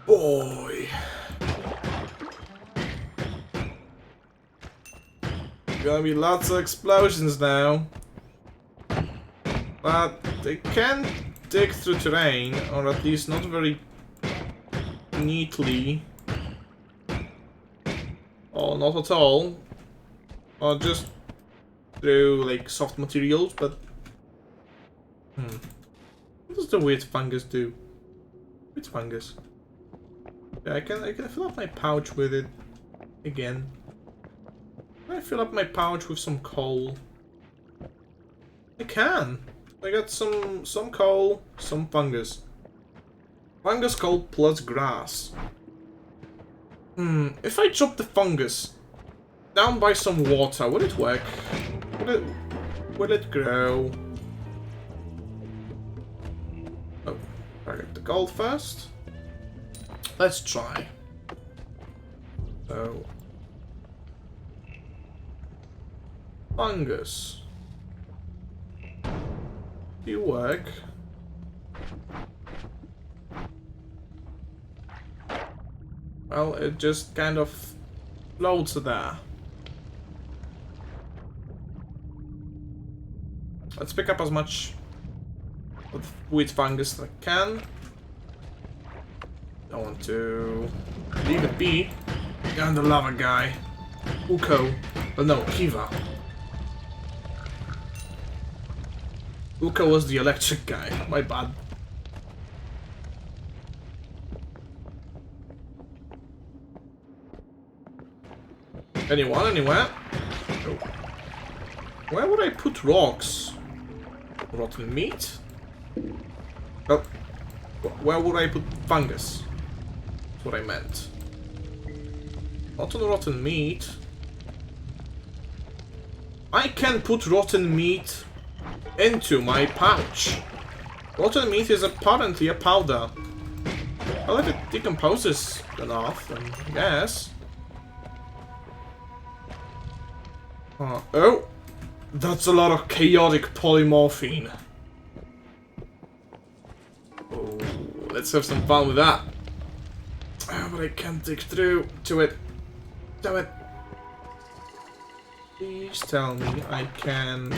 Boy. Gonna be lots of explosions now. But they can dig through terrain, or at least not very neatly. Or not at all. Or just through like soft materials, but what does the weird fungus do? Weird fungus. Yeah, I can fill up my pouch with it again. Can I fill up my pouch with some coal? I can. I got some coal, some fungus. Fungus, coal plus grass. If I drop the fungus down by some water, will it work? Will it grow? Oh, I get the gold first. Let's try. So, fungus. Do you work? Well, it just kind of floats there. Let's pick up as much of wheat fungus as I can. Don't want to leave it be. And the lava guy. Uko. Oh no, Kiva. Uko was the electric guy. My bad. Anyone? Anywhere? Oh. Where would I put rocks? Rotten meat? Oh. Where would I put fungus? That's what I meant. Not on rotten meat. I can put rotten meat into my pouch. Rotten meat is apparently a powder. Well, if it decomposes enough, then yes. Oh, that's a lot of chaotic polymorphine. Oh, let's have some fun with that. But I can't dig through to it. Damn it. Please tell me I can...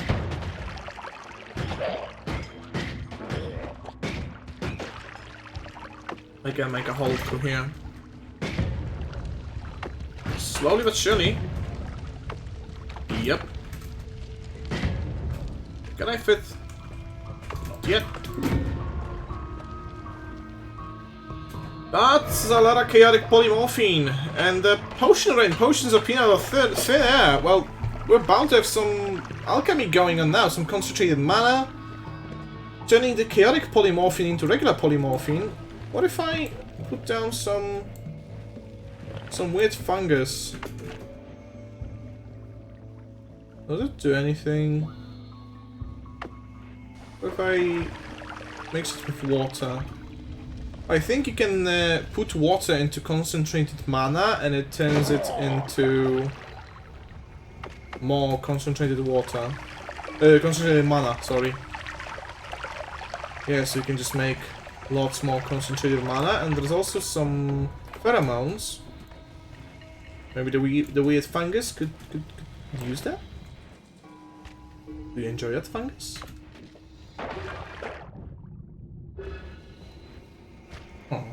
I can make a hole through here. Slowly but surely. Yep. Can I fit? Not yet. That's a lot of chaotic polymorphine. And the potion rain. Potions appear out of thin air. Well, we're bound to have some alchemy going on now. Some concentrated mana. Turning the chaotic polymorphine into regular polymorphine. What if I put down some weird fungus? Does it do anything? What if I mix it with water? I think you can put water into concentrated mana and it turns it into more concentrated water. Concentrated mana, sorry. Yeah, so you can just make lots more concentrated mana, and there's also some pheromones. Maybe the weird fungus could use that? Do you enjoy that fungus? Oh.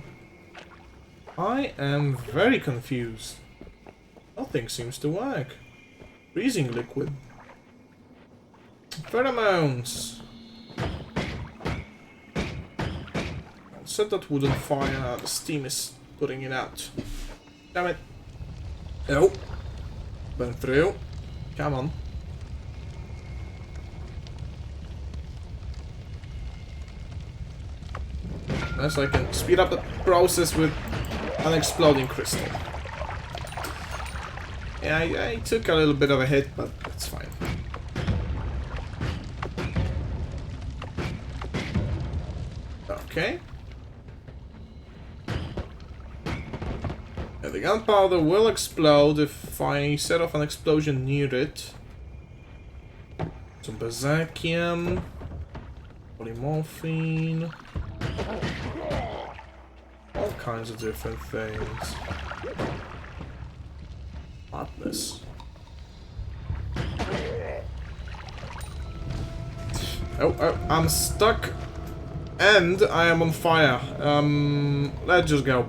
I am very confused. Nothing seems to work. Freezing liquid. Pheromones. I'll set that wood on fire. The steam is putting it out. Damn it. Oh. Burn through. Come on. Unless I can speed up the process with an exploding crystal. Yeah, I took a little bit of a hit, but it's fine. Okay. Yeah, the gunpowder will explode if I set off an explosion near it. Some berserkium, polymorphine, all kinds of different things. Madness. Oh, I'm stuck. And I am on fire. Let's just go.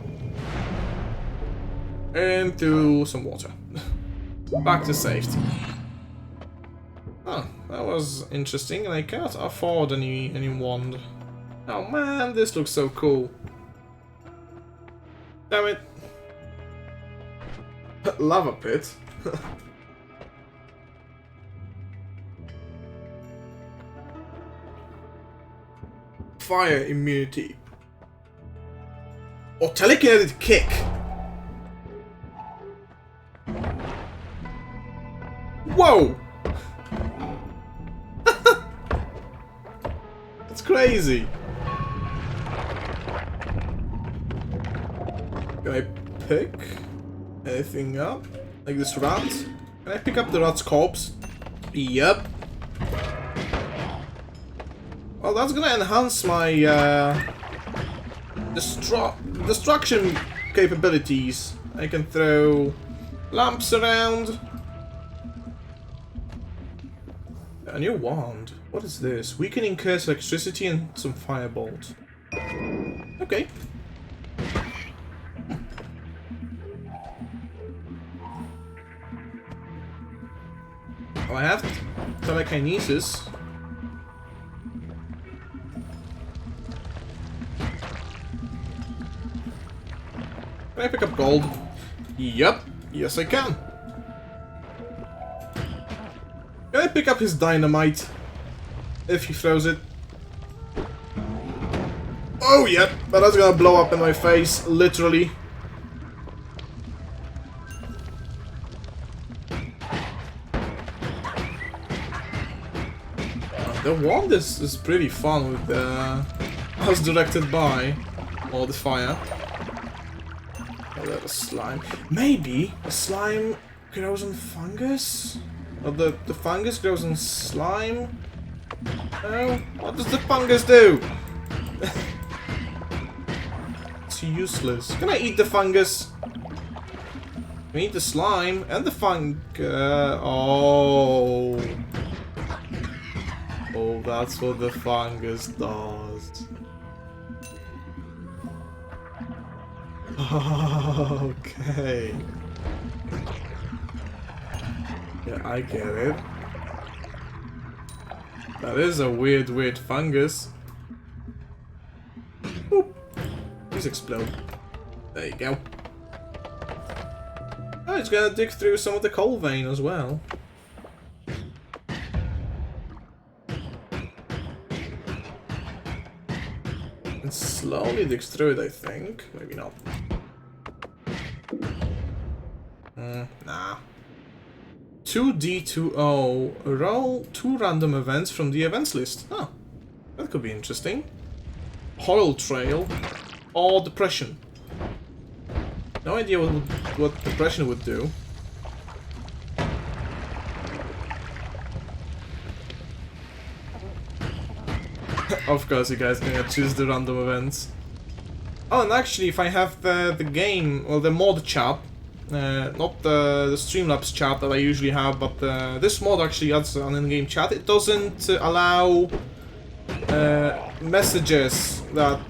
Into some water. Back to safety. Oh, that was interesting, and I cannot afford any wand. Oh man, this looks so cool. Damn it. Lava pit. Fire immunity. Or telekinetic kick. Whoa! That's crazy. Can I pick anything up? Like this rat? Can I pick up the rat's corpse? Yep. Well, that's gonna enhance my destruction capabilities. I can throw lamps around. A new wand. What is this? Weakening curse electricity and some firebolt. Okay. Oh, I have telekinesis. Can I pick up gold? Yep. Yes, I can. Can I pick up his dynamite? If he throws it. Oh, yep. But that's gonna blow up in my face, literally. The wand is pretty fun with us directed by all the fire. Oh, that was slime. Maybe a slime grows on fungus? Or the fungus grows on slime? Oh, what does the fungus do? It's useless. Can I eat the fungus? I eat the slime and the oh. Oh, that's what the fungus does. Okay. Yeah, I get it. That is a weird fungus. Boop. Please explode. There you go. Oh, it's gonna dig through some of the coal vein as well. And slowly digs through it, I think. Maybe not. Nah. 2D20. Roll 2 random events from the events list. Oh, that could be interesting. Oil trail or depression. No idea what depression would do. Of course you guys gonna choose the random events. Oh, and actually, if I have the game, well, the mod chat, not the Streamlabs chat that I usually have, but this mod actually adds an in-game chat. It doesn't allow messages that,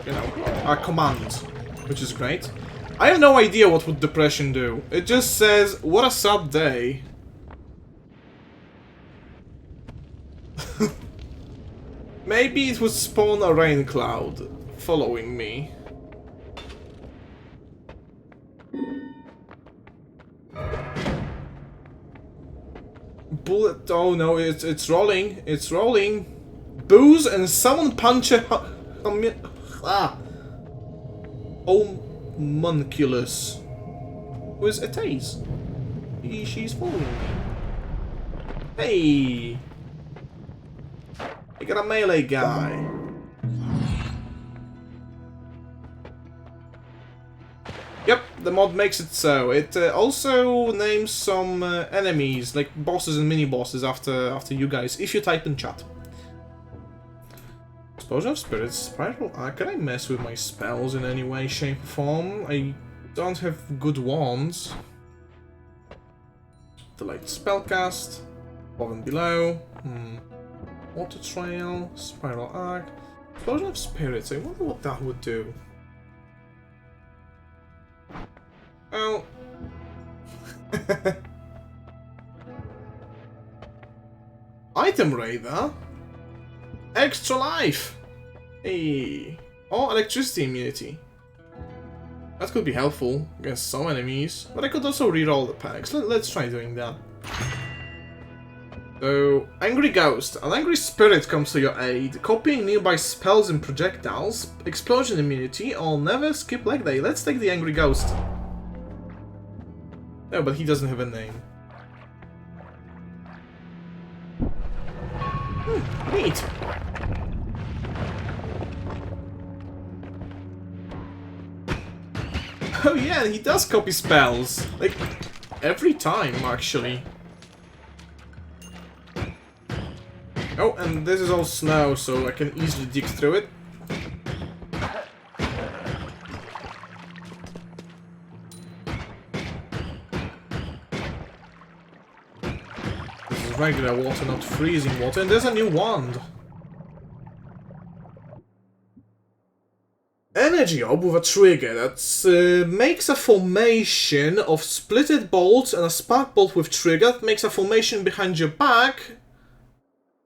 you know, are commands, which is great. I have no idea what would depression do. It just says, what a sad day. Maybe it would spawn a rain cloud following me. Bullet. Oh no, it's rolling. It's rolling. Booze and someone punch a homunculus. Who is Etaze? She's following me. Hey! I got a melee guy. Yep, the mod makes it so. It also names some enemies, like bosses and mini-bosses after you guys, if you type in chat. Explosion of Spirits, Spiral Arc. Can I mess with my spells in any way, shape, or form? I don't have good wands. Delayed Spellcast. Above and below. Water Trail. Spiral Arc. Explosion of Spirits. I wonder what that would do. Well... Item Raider? Extra life! Hey. Oh, electricity immunity. That could be helpful against some enemies, but I could also reroll the packs. Let's try doing that. So, Angry Ghost. An angry spirit comes to your aid, copying nearby spells and projectiles, explosion immunity, or never skip leg day. Let's take the Angry Ghost. No, but he doesn't have a name. Neat. Oh yeah, he does copy spells. Like, every time, actually. Oh, and this is all snow, so I can easily dig through it. This is regular water, not freezing water, and there's a new wand. Energy orb with a trigger that makes a formation of splitted bolts and a spark bolt with trigger that makes a formation behind your back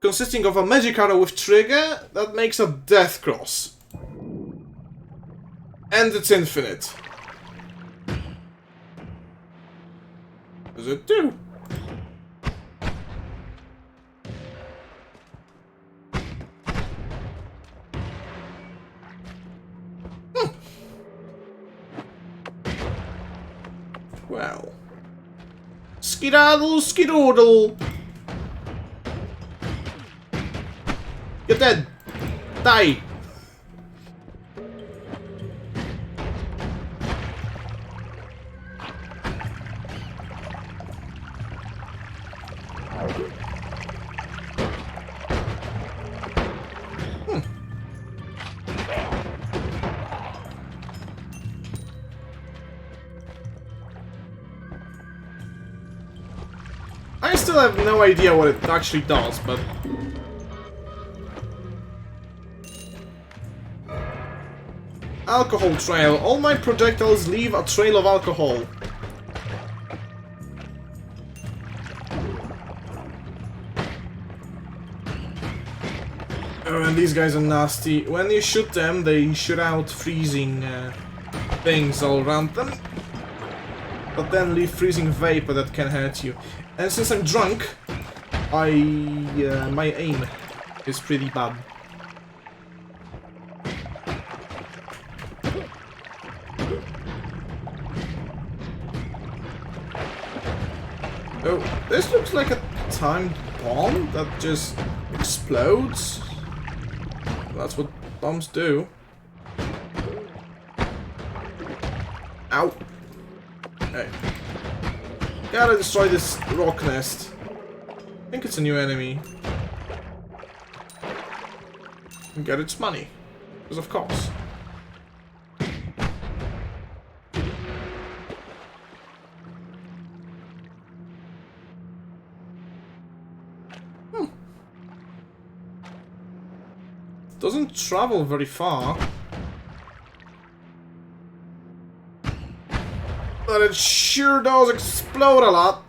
consisting of a magic arrow with trigger that makes a death cross. And it's infinite. What does it do? Well. Skedaddle, skedoodle! You're dead! Die! I still have no idea what it actually does, but... Alcohol trail. All my projectiles leave a trail of alcohol. Oh, and these guys are nasty. When you shoot them, they shoot out freezing things all around them. But then leave freezing vapor that can hurt you. And since I'm drunk, my aim is pretty bad. Oh, this looks like a timed bomb that just explodes. That's what bombs do. Ow. Hey. Gotta destroy this rock nest. I think it's a new enemy. get its money. Because of course. Doesn't travel very far. But it sure does explode a lot.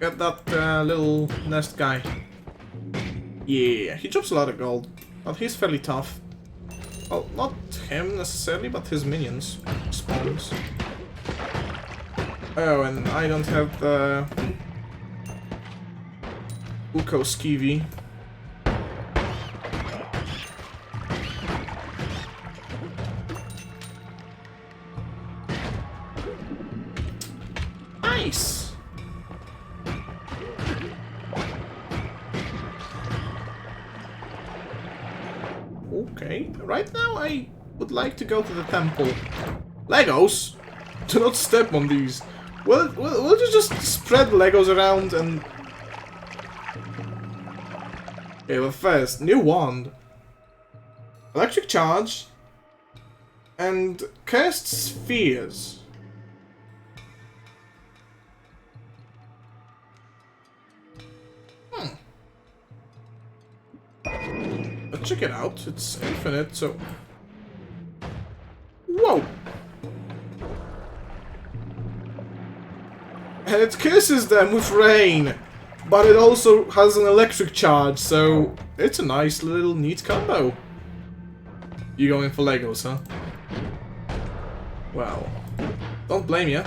Get that little nest guy. Yeah, he drops a lot of gold. But he's fairly tough. Well, not him necessarily, but his minions. Spawns. Oh, and I don't have the Uko Skivy. Nice! Okay, right now I would like to go to the temple. Legos? Do not step on these. We'll just spread Legos around and... Okay, but first, new wand. Electric charge. And cursed spheres. But check it out, it's infinite, so... Whoa! And it curses them with rain, but it also has an electric charge, so it's a nice little neat combo. You going for Legos, huh? Well, don't blame ya.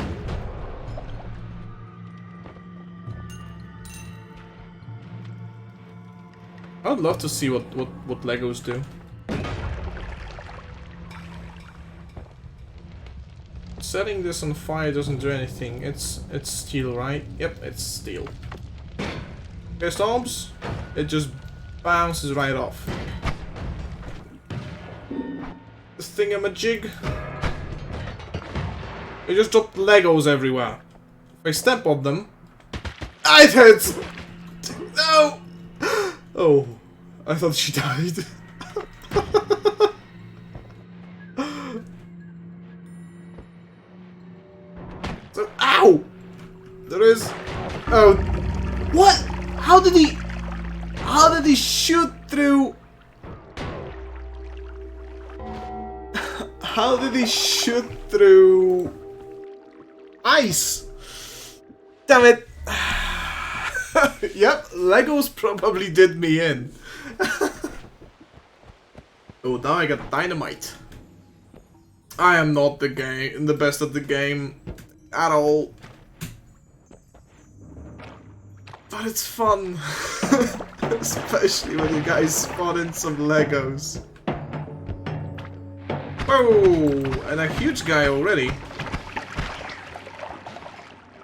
I'd love to see what Legos do. Setting this on fire doesn't do anything. It's steel, right? Yep, it's steel. Okay, storms. It just bounces right off. This thingamajig. It just dropped Legos everywhere. If I step on them, it hurts. No. Oh, I thought she died. So, ow! There is... Oh, what? How did he shoot through... How did he shoot through... ice? Damn it. Yep, Legos probably did me in. Oh, now I got dynamite. I am not the best at the game at all. But it's fun. Especially when you guys spawn in some Legos. Whoa! And a huge guy already.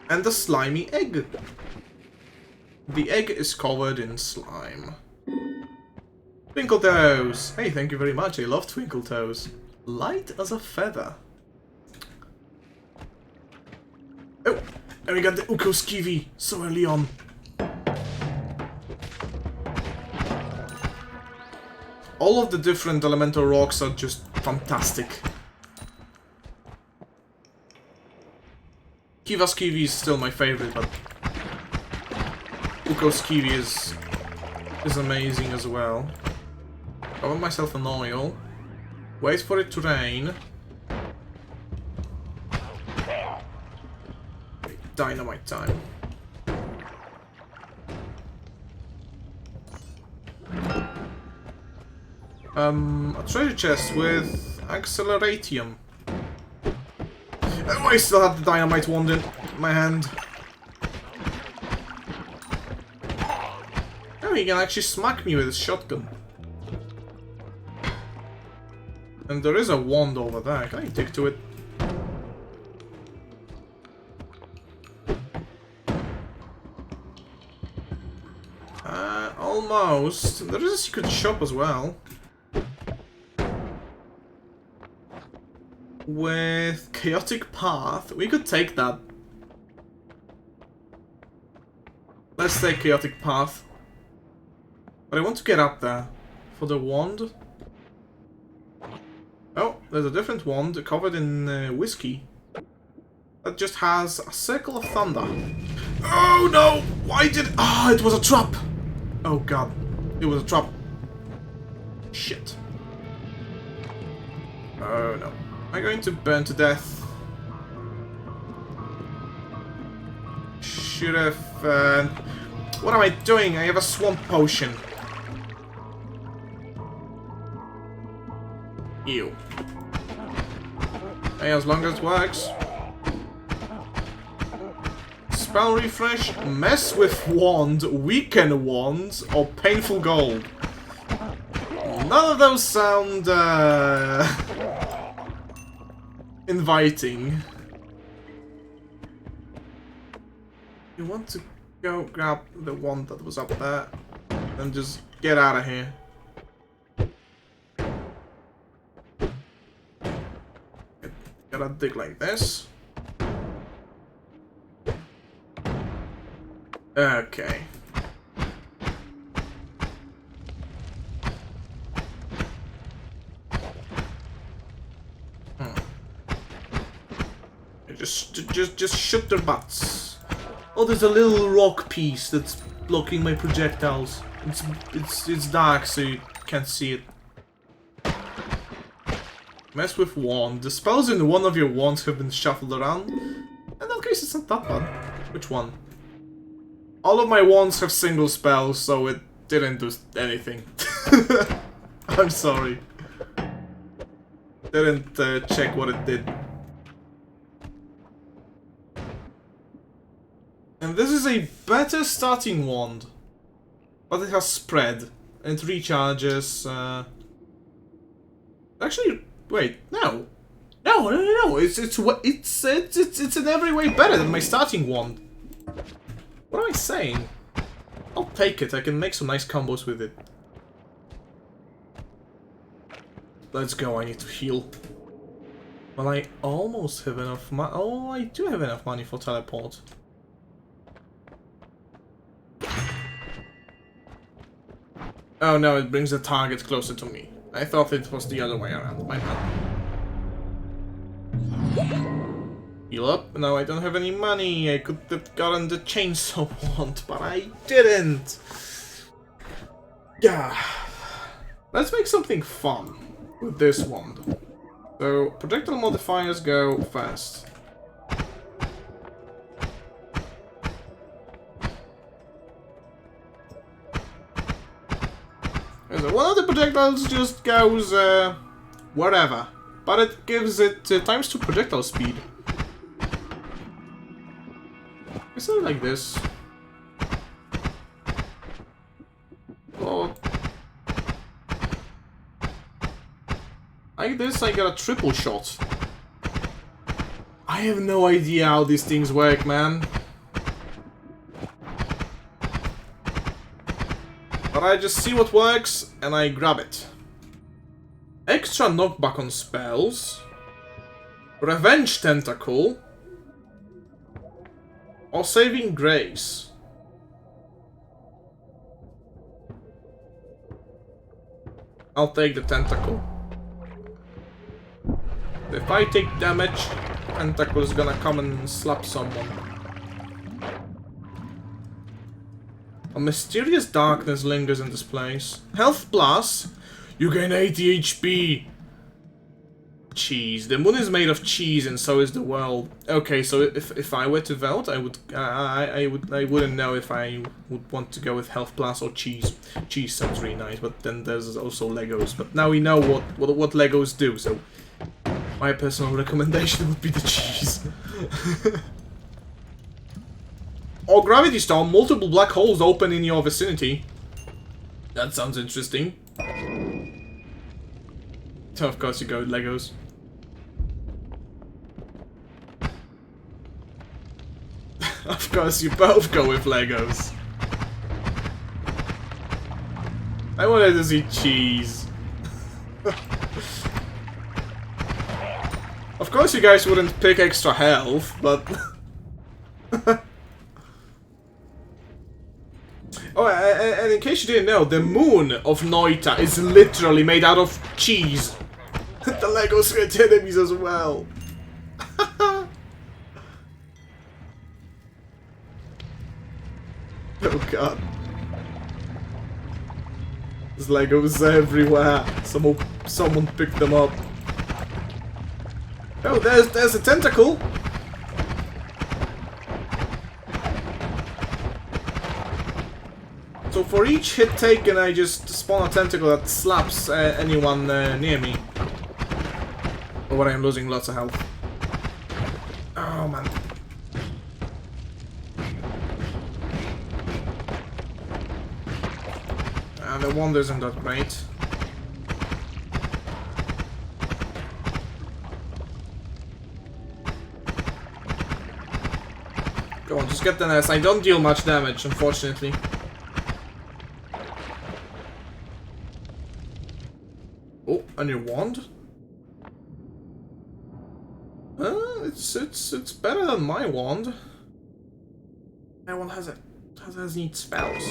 And a slimy egg. The egg is covered in slime. Twinkle Toes! Hey, thank you very much. I love Twinkle Toes. Light as a feather. Oh! And we got the Uko Skivy so early on. All of the different elemental rocks are just fantastic. Kiva Skivy is still my favorite, but Uko Skivy is amazing as well. Cover myself in oil. Wait for it to rain. Dynamite time. A treasure chest with acceleratium. Oh, I still have the dynamite wand in my hand. Oh, he can actually smack me with his shotgun. And there is a wand over there. Can I take to it? Almost. There is a secret shop as well. With Chaotic Path. We could take that. let's take chaotic path. But I want to get up there. For the wand. Oh, there's a different wand covered in whiskey. That just has a circle of thunder. Oh no! Why did... Ah, it was a trap! Oh god. It was a trap. Shit. Oh no. Am I going to burn to death? Should have... What am I doing? I have a swamp potion. Ew. Hey, as long as it works. Spell refresh, mess with wand, weaken wand, or painful gold. None of those sound inviting. You want to go grab the wand that was up there and just get out of here. Gotta dig like this. Okay. Just shoot their butts. Oh, there's a little rock piece that's blocking my projectiles. It's dark, so you can't see it. Mess with wand. The spells in one of your wands have been shuffled around. In that case, it's not that bad. Which one? All of my wands have single spells, so it didn't do anything. I'm sorry. Didn't check what it did. And this is a better starting wand. But it has spread. And it recharges... Actually... Wait, no. No. It's in every way better than my starting wand. What am I saying? I'll take it. I can make some nice combos with it. Let's go. I need to heal. Well, I almost have enough money. Oh, I do have enough money for teleport. Oh no, it brings the target closer to me. I thought it was the other way around, my bad. Heal up. No, I don't have any money. I could have gotten the chainsaw wand, but I didn't. Yeah. Let's make something fun with this wand. So, projectile modifiers go first. So one of the projectiles just goes wherever, but it gives it ×2 projectile speed. It's not like this. Or like this, I got a triple shot. I have no idea how these things work, man. But I just see what works, and I grab it. Extra knockback on spells. Revenge Tentacle. Or Saving Grace. I'll take the Tentacle. If I take damage, Tentacle is gonna come and slap someone. A mysterious darkness lingers in this place. Health plus, you gain 80 HP. Cheese. The moon is made of cheese, and so is the world. Okay, so if I were to vote, I wouldn't know if I would want to go with health plus or cheese. Cheese sounds really nice, but then there's also Legos. But now we know what Legos do. So my personal recommendation would be the cheese. Or Gravity Stone, multiple black holes open in your vicinity. That sounds interesting. So of course you go with Legos. Of course you both go with Legos. I wanted to see cheese. Of course you guys wouldn't pick extra health, but... Oh, and in case you didn't know, the moon of Noita is literally made out of cheese. The Legos get enemies as well. Oh god. There's Legos everywhere. Someone picked them up. Oh, there's a tentacle. So for each hit taken, I just spawn a tentacle that slaps anyone near me. Or when I'm losing lots of health. Oh man. And the wand isn't that great. Go on, just get the nest. I don't deal much damage, unfortunately. Oh, a new wand? It's better than my wand. My wand has neat spells.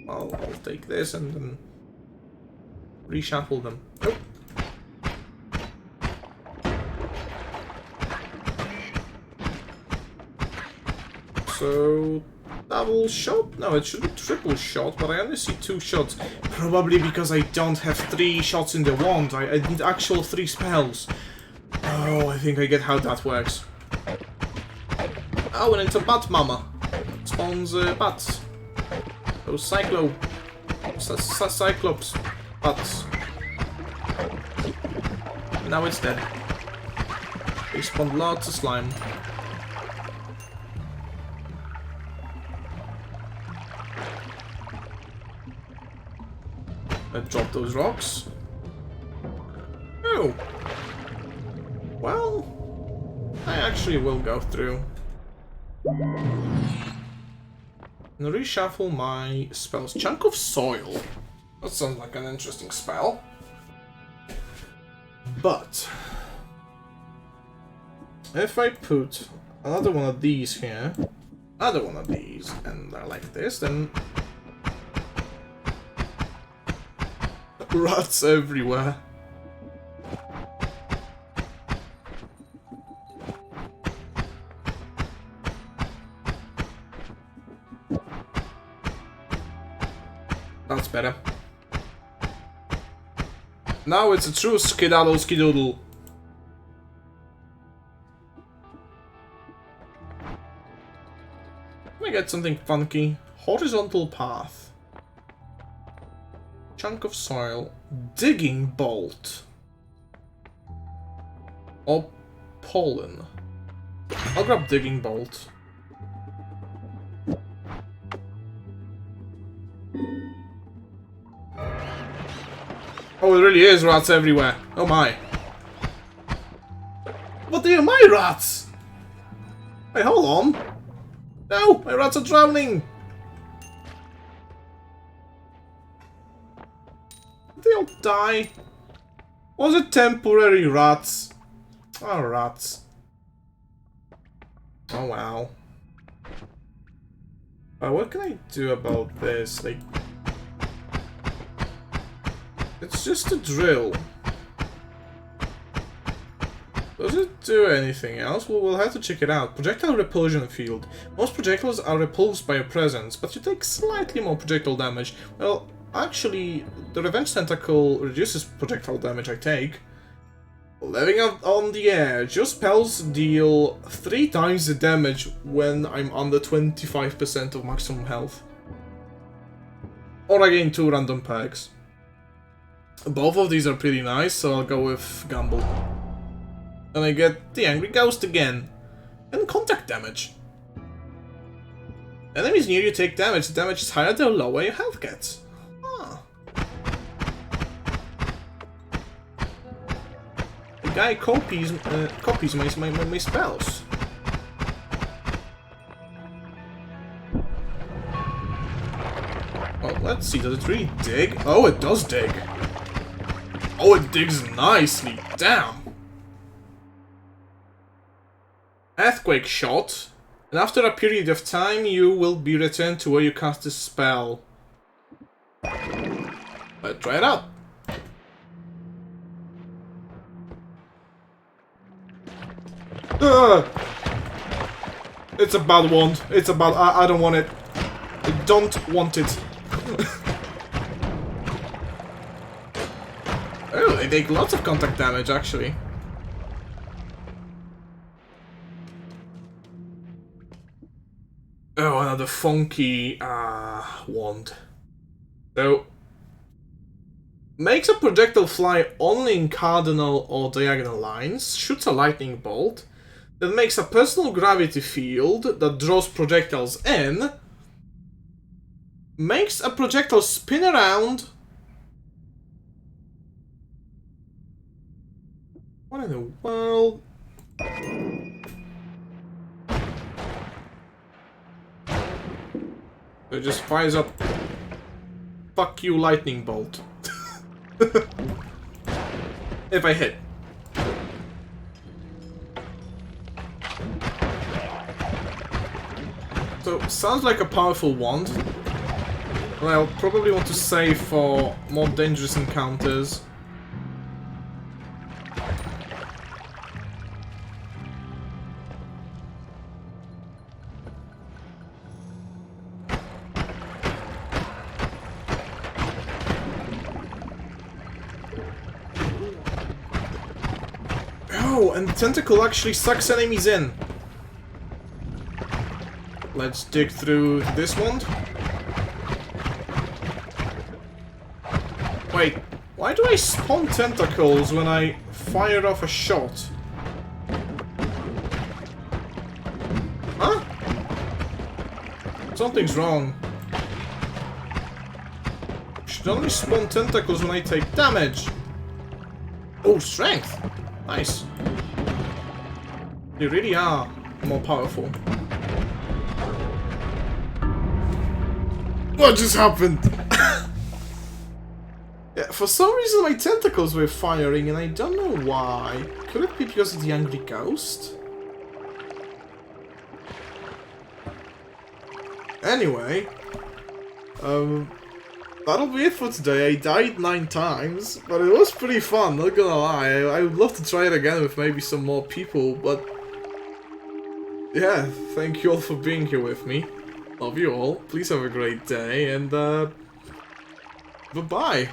I'll take this and then reshuffle them. Oh. So double shot? No, it should be triple shot, but I only see 2 shots. Probably because I don't have 3 shots in the wand. I need actual 3 spells. Oh, I think I get how that works. Oh, and it's a bat mama. Spawns bats. Those Cyclops bats. Now it's dead. They spawned lots of slime. Let's drop those rocks. Oh! Well, I actually will go through and reshuffle my spells. Chunk of soil. That sounds like an interesting spell. But if I put another one of these here, another one of these, and they're like this, then rats everywhere. That's better. Now it's a true skedaddle skidoodle. Let me get something funky. Horizontal path. Chunk of soil. Digging bolt. Or pollen. I'll grab digging bolt. Oh, it really is rats everywhere. Oh my. What are my rats? Wait, hold on. No, my rats are drowning. They'll die. Was it temporary rats? Oh, rats. Oh, wow. What can I do about this? Like, it's just a drill. Does it do anything else? Well, we'll have to check it out. Projectile repulsion field. Most projectiles are repulsed by your presence, but you take slightly more projectile damage. Well, actually, the Revenge Tentacle reduces projectile damage I take. Living on the edge. Your spells deal 3 times the damage when I'm under 25% of maximum health. Or I gain 2 random perks. Both of these are pretty nice, so I'll go with Gamble. And I get the Angry Ghost again. And contact damage. Enemies near you take damage. The damage is higher the lower your health gets. Huh. The guy copies my spells. Well, let's see. Does it really dig? Oh, it does dig. Oh, it digs nicely. Damn. Earthquake shot. And after a period of time, you will be returned to where you cast the spell. Let's try it out. It's a bad wand. It's a bad... I don't want it. I don't want it. Oh, they take lots of contact damage, actually. Oh, another funky wand. So, makes a projectile fly only in cardinal or diagonal lines, shoots a lightning bolt, that makes a personal gravity field that draws projectiles in, makes a projectile spin around. What in the world? So it just fires up. Fuck you, lightning bolt. If I hit. So, sounds like a powerful wand. But I'll probably want to save for more dangerous encounters. Oh, and the tentacle actually sucks enemies in. Let's dig through this wand. Wait, why do I spawn tentacles when I fire off a shot? Huh? Something's wrong. Should only spawn tentacles when I take damage. Oh, strength! Nice. They really are more powerful. What just happened? Yeah, for some reason my tentacles were firing and I don't know why. Could it be because of the angry ghost? Anyway, that'll be it for today. I died 9 times, but it was pretty fun, not gonna lie. I would love to try it again with maybe some more people, but yeah, thank you all for being here with me. Love you all. Please have a great day, and bye-bye.